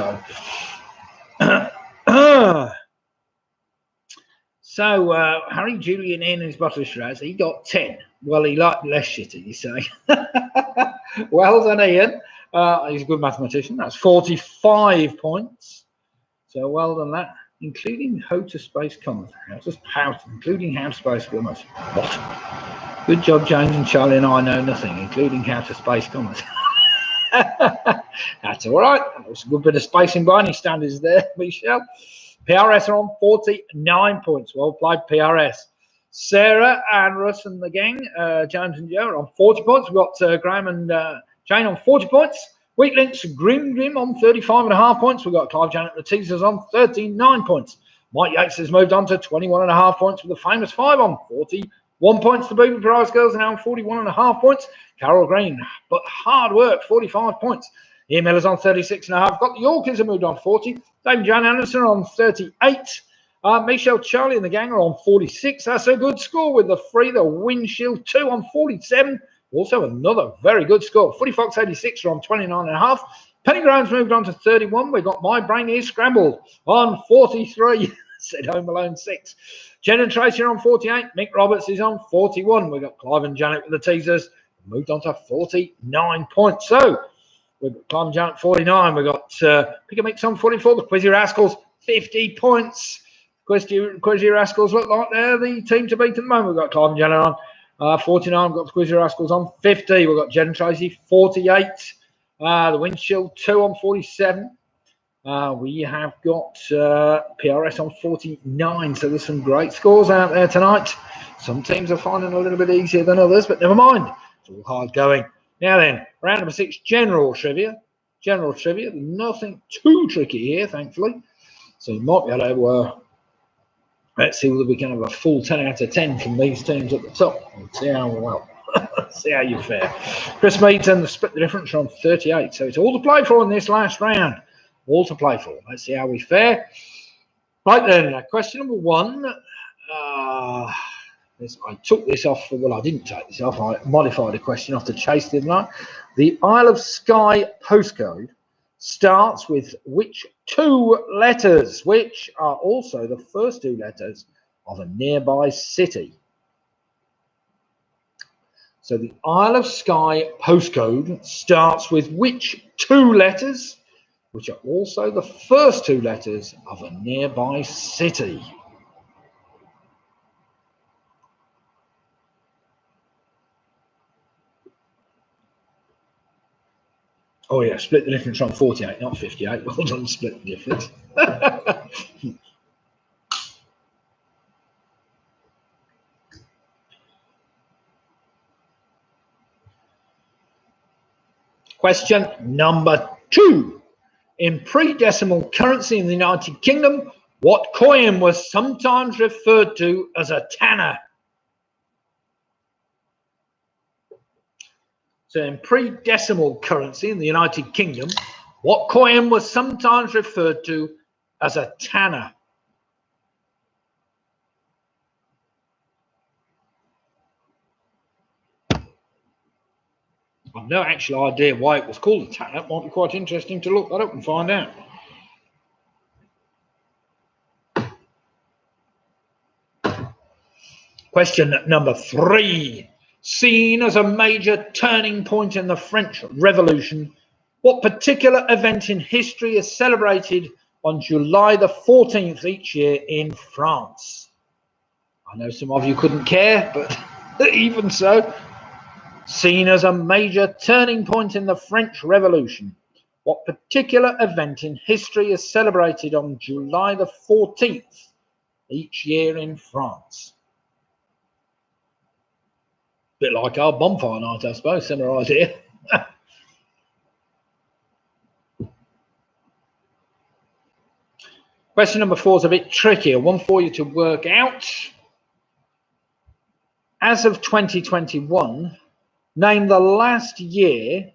So, Harry, Julian, Ian, and his bottle of Shiraz, he got 10. Well, he liked less shitty, you say. Well done, Ian. He's a good mathematician. That's 45 points. So well done that. including how to space commas. Including how to space commas. What? Good job, James and Charlie and I know nothing, including how to space commas. That's all right. That's a good bit of spacing by any standards there, Michelle. PRS are on 49 points. Well played, PRS. Sarah and Russ and the gang, James and Joe, are on 40 points. We've got Graham and Jane on 40 points. Weak Links, Grim on 35.5 points. We've got Clive Janet and the Teasers on 39 points. Mike Yates has moved on to 21.5 points with the famous 5 on 41 points. The Booby Prize Girls are now on 41.5 points. Carol Green, but hard work, 45 points. Ian Miller's on 36.5. Got the Yorkers have moved on 40. Dave and Jan Anderson on 38. Michelle, Charlie and the gang are on 46. That's a good score with the 3. The Windshield 2 on 47. Also another very good score. Footy Fox 86 are on 29.5. Penny Ground's moved on to 31. We've got My Brain is Scrambled on 43. Said Home Alone 6. Jen and Tracy are on 48. Mick Roberts is on 41. We've got Clive and Janet with the Teasers. Moved on to 49 points. So we've got Clive and Janet 49. We've got Pick a Mix on 44. The Quizzy Rascals 50 points. Quizzy Rascals look like they're the team to beat at the moment. We've got Clive and Janet on 49. We've got the Quizzy Rascals on 50. We've got Jen and Tracy 48. The Windshield 2 on 47. We have got PRS on 49. So there's some great scores out there tonight. Some teams are finding it a little bit easier than others, but never mind. It's all hard going. Now then, round number 6, general trivia. General trivia. Nothing too tricky here, thankfully. So you might be able to, let's see whether we can have a full 10 out of 10 from these teams at the top. And see how well. See how you fare. Chris Meads and the Split the Difference are on 38. So it's all to play for in this last round. All to play for. Let's see how we fare. Right then, question number 1. I took this off. Well, I didn't take this off. I modified a question off the Chase, didn't I? The Isle of Skye postcode starts with which 2 letters, which are also the first 2 letters of a nearby city? So the Isle of Skye postcode starts with which 2 letters, which are also the first 2 letters of a nearby city? Oh yeah, split the difference on 48, not 58. Well done, split the difference. Question number 2. In pre-decimal currency in the United Kingdom, what coin was sometimes referred to as a tanner? So in pre-decimal currency in the United Kingdom, what coin was sometimes referred to as a tanner? I've no actual idea why it was called a tanner. It might be quite interesting to look that up and find out. Question number 3. Seen as a major turning point in the French Revolution, what particular event in history is celebrated on July the 14th each year in France? I know some of you couldn't care, but even so, seen as a major turning point in the French Revolution, what particular event in history is celebrated on July the 14th each year in France? Bit like our bonfire night, I suppose, similar idea. Question number 4 is a bit trickier, one for you to work out. As of 2021, name the last year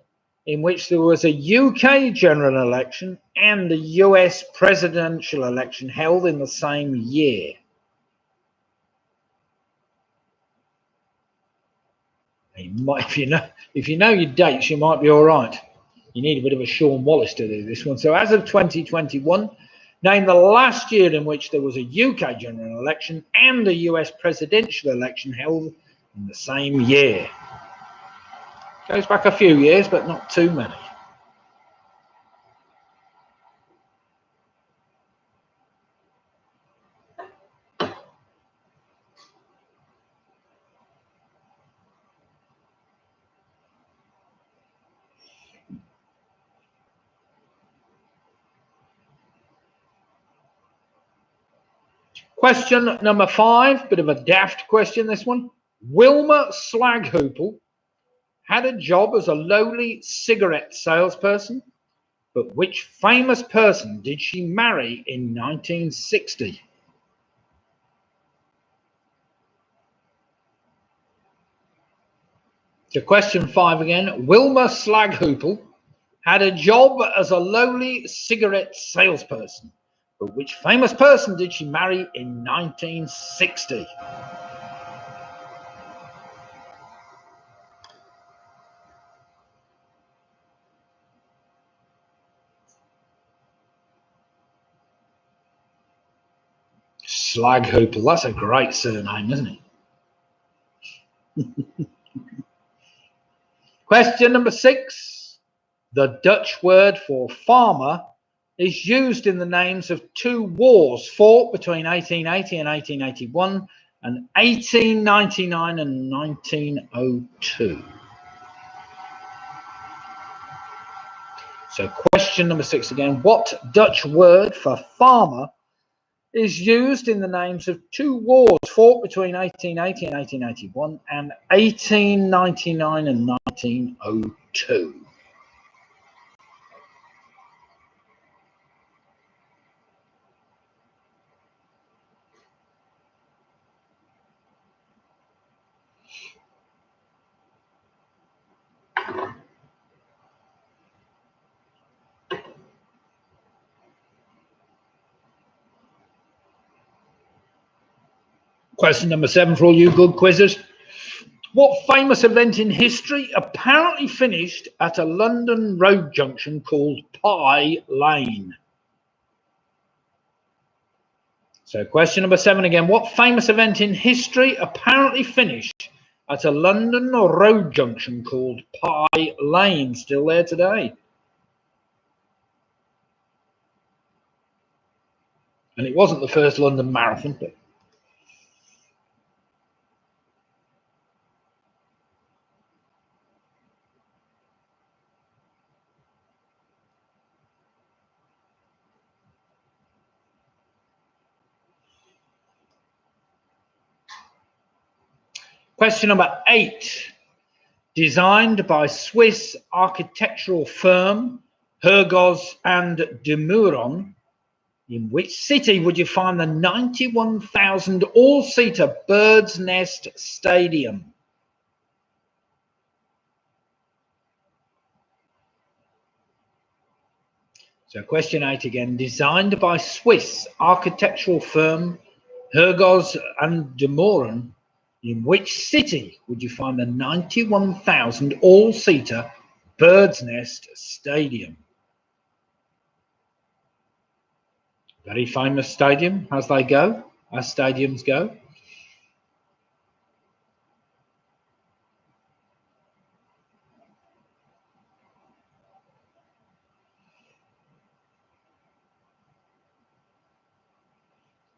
in which there was a UK general election and a US presidential election held in the same year. If you know your dates, you might be all right. You need a bit of a Sean Wallace to do this one. So as of 2021, name the last year in which there was a UK general election and a US presidential election held in the same year. Goes back a few years, but not too many. Question number 5, bit of a daft question, this one. Wilma Slaghoople had a job as a lowly cigarette salesperson, but which famous person did she marry in 1960? So question 5 again. Wilma Slaghoople had a job as a lowly cigarette salesperson, but which famous person did she marry in 1960? Slaghoople, that's a great surname, isn't it? Question number 6. The Dutch word for farmer is used in the names of 2 wars fought between 1880 and 1881 and 1899 and 1902. So question number 6 again. What Dutch word for farmer is used in the names of 2 wars fought between 1880 and 1881 and 1899 and 1902? Question number 7 for all you good quizzers. What famous event in history apparently finished at a London road junction called Pie Lane? So question number 7 again. What famous event in history apparently finished at a London road junction called Pie Lane? Still there today. And it wasn't the first London Marathon, but question number 8. Designed by Swiss architectural firm Hergos and de Meuron, in which city would you find the 91,000 all-seater Bird's Nest Stadium? So question 8 again. Designed by Swiss architectural firm Hergos and de Meuron, in which city would you find the 91,000 all-seater Bird's Nest Stadium? Very famous stadium, as they go, as stadiums go.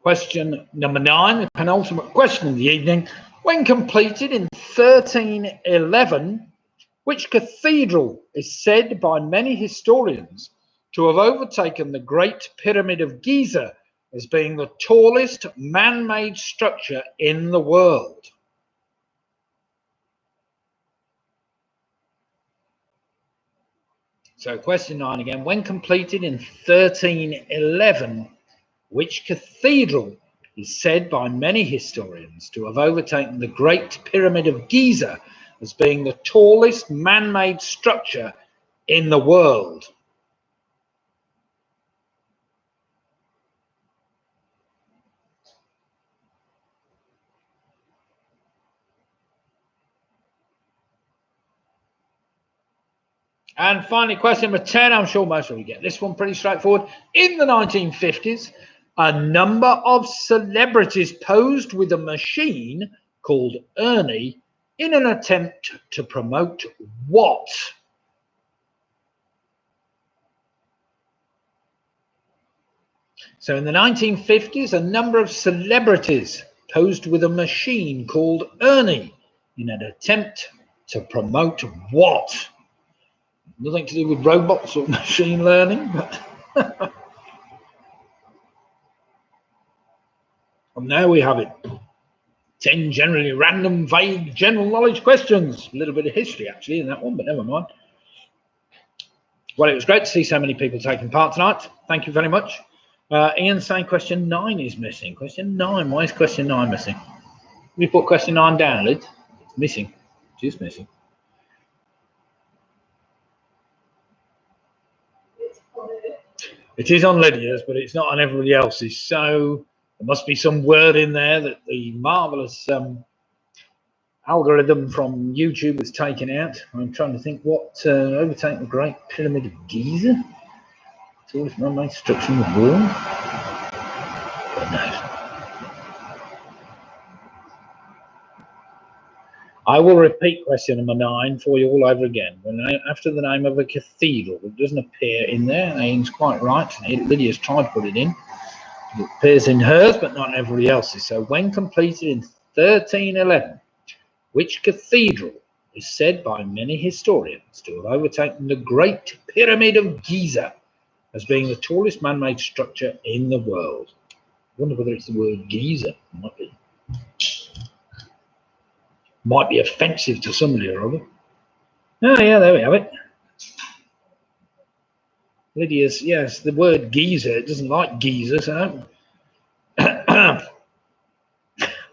Question number 9, the penultimate question of the evening. When completed in 1311, which cathedral is said by many historians to have overtaken the Great Pyramid of Giza as being the tallest man-made structure in the world? So question 9 again. When completed in 1311, which cathedral is said by many historians to have overtaken the Great Pyramid of Giza as being the tallest man-made structure in the world? And finally, question number 10. I'm sure most of you get this one pretty straightforward. In the 1950s, a number of celebrities posed with a machine called Ernie in an attempt to promote what? So in the 1950s, a number of celebrities posed with a machine called Ernie in an attempt to promote what? Nothing to do with robots or machine learning, but And there we have it. 10 generally random, vague, general knowledge questions. A little bit of history, actually, in that one, but never mind. Well, it was great to see so many people taking part tonight. Thank you very much. Ian's saying question 9 is missing. Question 9. Why is question 9 missing? We put question 9 down, Lid. It's missing. It is missing. It is on Lydia's, but it's not on everybody else's. So there must be some word in there that the marvellous algorithm from YouTube has taken out. I'm trying to think what overtake the Great Pyramid of Giza. Tallest man-made structure in the world. God knows. I will repeat question number 9 for you all over again. When after the name of a cathedral, it doesn't appear in there. Ian's quite right. Lydia's tried to put it in. It appears in hers, but not in everybody else's. So when completed in 1311, which cathedral is said by many historians to have overtaken the Great Pyramid of Giza as being the tallest man-made structure in the world? I wonder whether it's the word Giza. Might be. Might be offensive to somebody or other. Oh, yeah, there we have it. Lydia's, yes, the word Giza, it doesn't like Giza, so.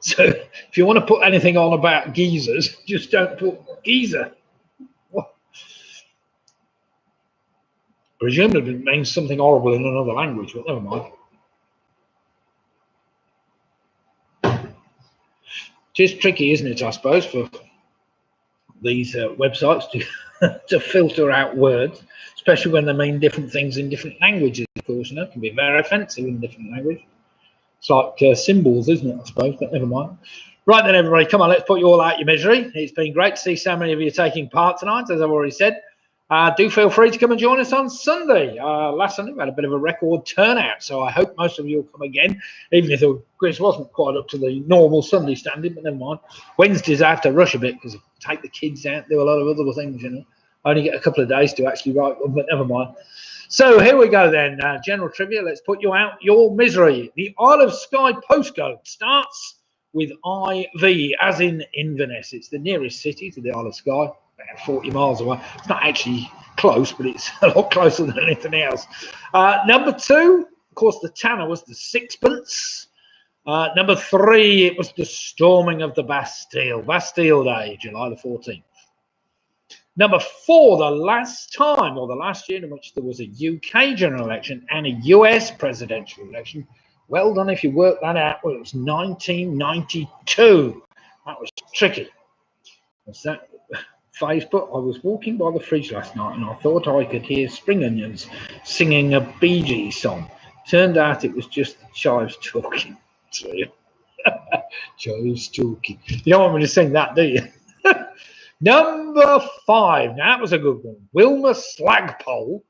So if you want to put anything on about geezers, just don't put Giza. What? Presumably it means something horrible in another language, but never mind. It is tricky, isn't it, I suppose, for these websites to filter out words, especially when they mean different things in different languages, of course. You know, it can be very offensive in different languages. It's like symbols, isn't it, I suppose, but never mind. Right then, everybody, come on, let's put you all out your misery. It's been great to see so many of you taking part tonight, as I've already said. Do feel free to come and join us on Sunday. Last Sunday we had a bit of a record turnout, so I hope most of you will come again, even if the quiz wasn't quite up to the normal Sunday standard, but never mind. Wednesdays I have to rush a bit because I take the kids out, do a lot of other things, you know. I only get a couple of days to actually write them, but never mind. So here we go then, general trivia. Let's put you out your misery. The Isle of Skye postcode starts with IV, as in Inverness. It's the nearest city to the Isle of Skye, about 40 miles away. It's not actually close, but it's a lot closer than anything else. Number 2, of course, the Tanner was the sixpence. Number 3, it was the storming of the Bastille. Bastille Day, July the 14th. Number 4, the last time, or the last year in which there was a UK general election and a US presidential election. Well done if you worked that out. Well, it was 1992. That was tricky. What's that? Facebook. I was walking by the fridge last night and I thought I could hear Spring Onions singing a Bee Gees song. Turned out it was just the chives talking. Chives talking. You don't want me to sing that, do you? Number 5. Now, that was a good one. Wilma Slagpole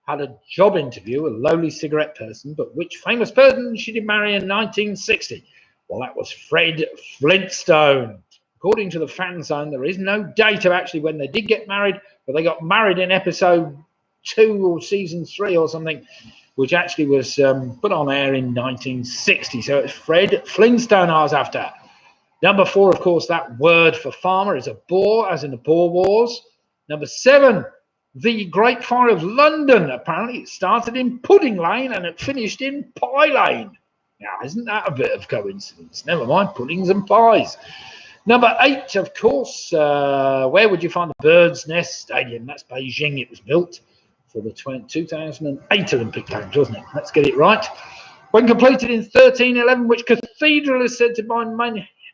had a job interview, a lowly cigarette person, but which famous person she did marry in 1960? Well, that was Fred Flintstone. According to the fan zone, there is no date of actually when they did get married, but they got married in episode 2 or season 3 or something, which actually was put on air in 1960. So it's Fred Flintstone I was after. Number 4, of course, that word for farmer is a Boer, as in the Boer Wars. Number 7, the Great Fire of London. Apparently, it started in Pudding Lane and it finished in Pie Lane. Now, isn't that a bit of coincidence? Never mind, puddings and pies. Number 8, of course, where would you find the Bird's Nest Stadium? That's Beijing. It was built for the 2008 Olympic Games, wasn't it? Let's get it right. When completed in 1311, which cathedral is said to bind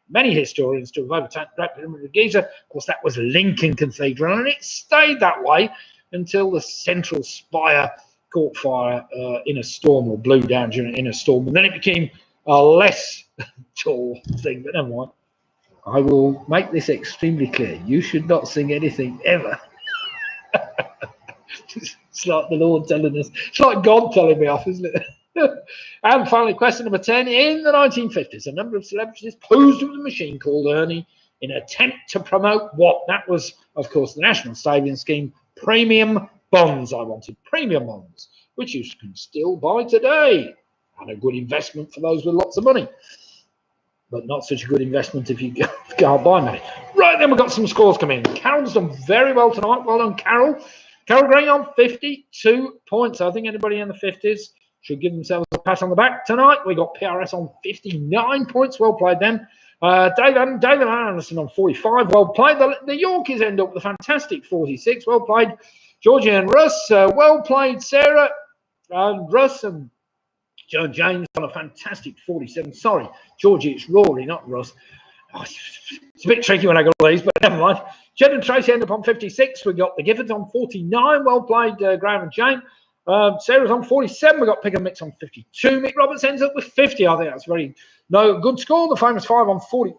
many historians to have overtaken the Great Pyramid of Giza? Of course, that was Lincoln Cathedral, and it stayed that way until the central spire caught fire in a storm, or blew down in a storm, and then it became a less tall thing, but never mind. I will make this extremely clear. You should not sing anything ever. It's like the Lord telling us. It's like God telling me off, isn't it? And finally, question number 10. In the 1950s, a number of celebrities posed with a machine called Ernie in an attempt to promote what? That was, of course, the National Savings Scheme, premium bonds. I wanted premium bonds, which you can still buy today. And a good investment for those with lots of money. but not such a good investment if you can't buy many. Right, then we've got some scores coming in. Carol's done very well tonight. Well done, Carol. Carol Green on 52 points. I think anybody in the 50s should give themselves a pat on the back tonight. We got PRS on 59 points. Well played then. David Anderson on 45. Well played. The Yorkies end up with a fantastic 46. Well played. Georgie and Russ. Well played, Sarah. Russ and James on a fantastic 47. Sorry, Georgie, it's Rory, not Russ. Oh, it's a bit tricky when I got all these, but never mind. Jed and Tracy end up on 56. We got the Giffords on 49. Well played, Graham and Jane. Sarah's on 47. We got Pick and Mix on 52. Mick Roberts ends up with 50. I think that's very good score. The Famous 5 on 48.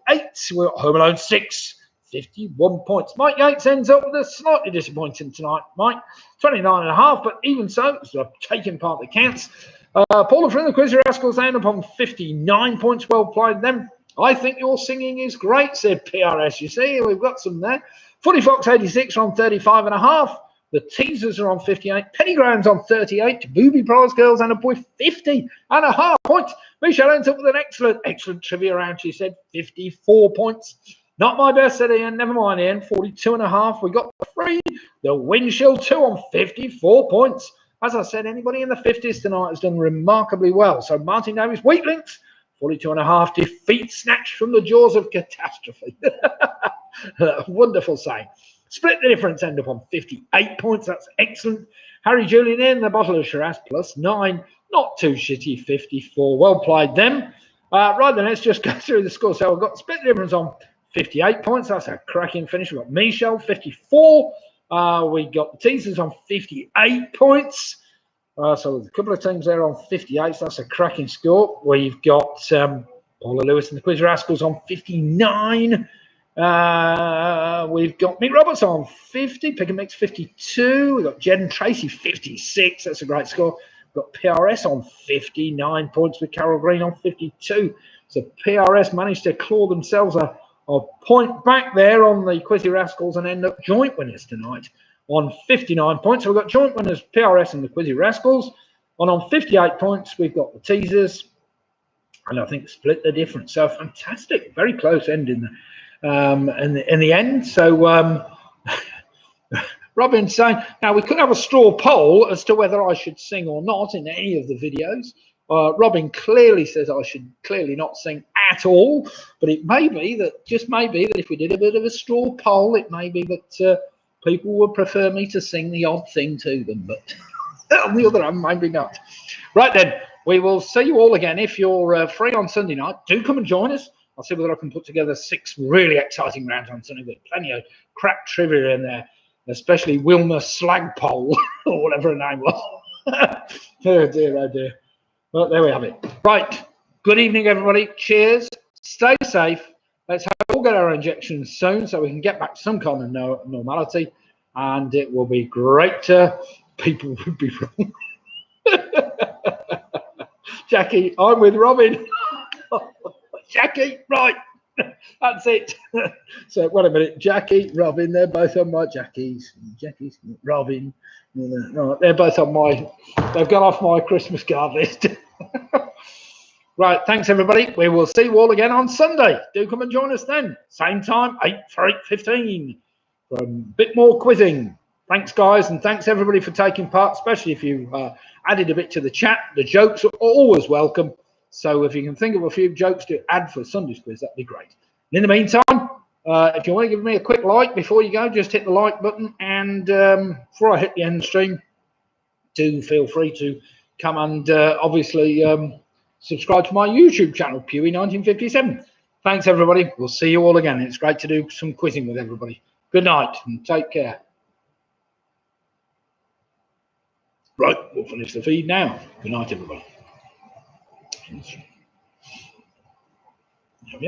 We got Home Alone 6. 51 points. Mike Yates ends up with a slightly disappointing tonight, Mike. 29.5, but even so, it's a taking part that counts. Paula from the Quiz Rascals end up on 59 points. Well played them. I think your singing is great, said PRS. You see, we've got some there. Footy Fox 86 are on 35.5. The Teasers are on 58. Penny Graham's on 38. Booby Prize Girls end up with 50.5 points. Michelle ends up with an excellent trivia round. She said 54 points. Not my best, said Ian. Never mind, Ian. 42.5. We got the 3. The Windshield 2 on 54 points. As I said, anybody in the 50s tonight has done remarkably well. So Martin Davis, Weak Links, 42.5. Defeat snatched from the jaws of catastrophe. Wonderful saying. Split the Difference end up on 58 points. That's excellent. Harry Julian in the Bottle of Shiraz plus 9. Not too shitty, 54. Well played them. Right then, let's just go through the score. So we've got Split the Difference on 58 points. That's a cracking finish. We've got Michelle, 54. We got the Teasers on 58 points. So there's a couple of teams there on 58. So that's a cracking score. We've got Paula Lewis and the Quiz Rascals on 59. We've got Mick Roberts on 50. Pick and Mix 52. We've got Jed and Tracy 56. That's a great score. We've got PRS on 59 points with Carol Green on 52. So PRS managed to claw themselves a point back there on the Quizzy Rascals and end up joint winners tonight on 59 points. So we've got joint winners PRS and the Quizzy Rascals. And on 58 points, we've got the Teasers. And I think Split the Difference. So fantastic. Very close ending in the end. So Robin's saying, now we could have a straw poll as to whether I should sing or not in any of the videos. Robin clearly says I should clearly not sing at all, but it may be that, just may be that if we did a bit of a straw poll, it may be that people would prefer me to sing the odd thing to them, but on the other hand, maybe not. Right then, we will see you all again. If you're free on Sunday night, do come and join us. I'll see whether I can put together 6 really exciting rounds on Sunday with plenty of crap trivia in there, especially Wilma Slagpole or whatever her name was. Oh dear, oh dear. Well, there we have it. Right. Good evening, everybody. Cheers. Stay safe. Let's all get our injections soon so we can get back to some kind of normality. And it will be great. People would be wrong. Jackie, I'm with Robin. Jackie, right. That's it. So, wait a minute. Jackie, Robin, they're both on my Jackie's, Robin. Right, they're both on my, they've gone off my Christmas card list. Right, thanks everybody. We will see you all again on Sunday. Do come and join us then. Same time, 8 for 8:15 for a bit more quizzing. Thanks, guys, and thanks everybody for taking part, especially if you added a bit to the chat. The jokes are always welcome. So if you can think of a few jokes to add for Sunday's quiz, that'd be great. In the meantime, if you want to give me a quick like before you go, just hit the like button. And before I hit the end stream, do feel free to come and obviously subscribe to my YouTube channel, Pewee1957. Thanks, everybody. We'll see you all again. It's great to do some quizzing with everybody. Good night and take care. Right, we'll finish the feed now. Good night, everybody. There we are.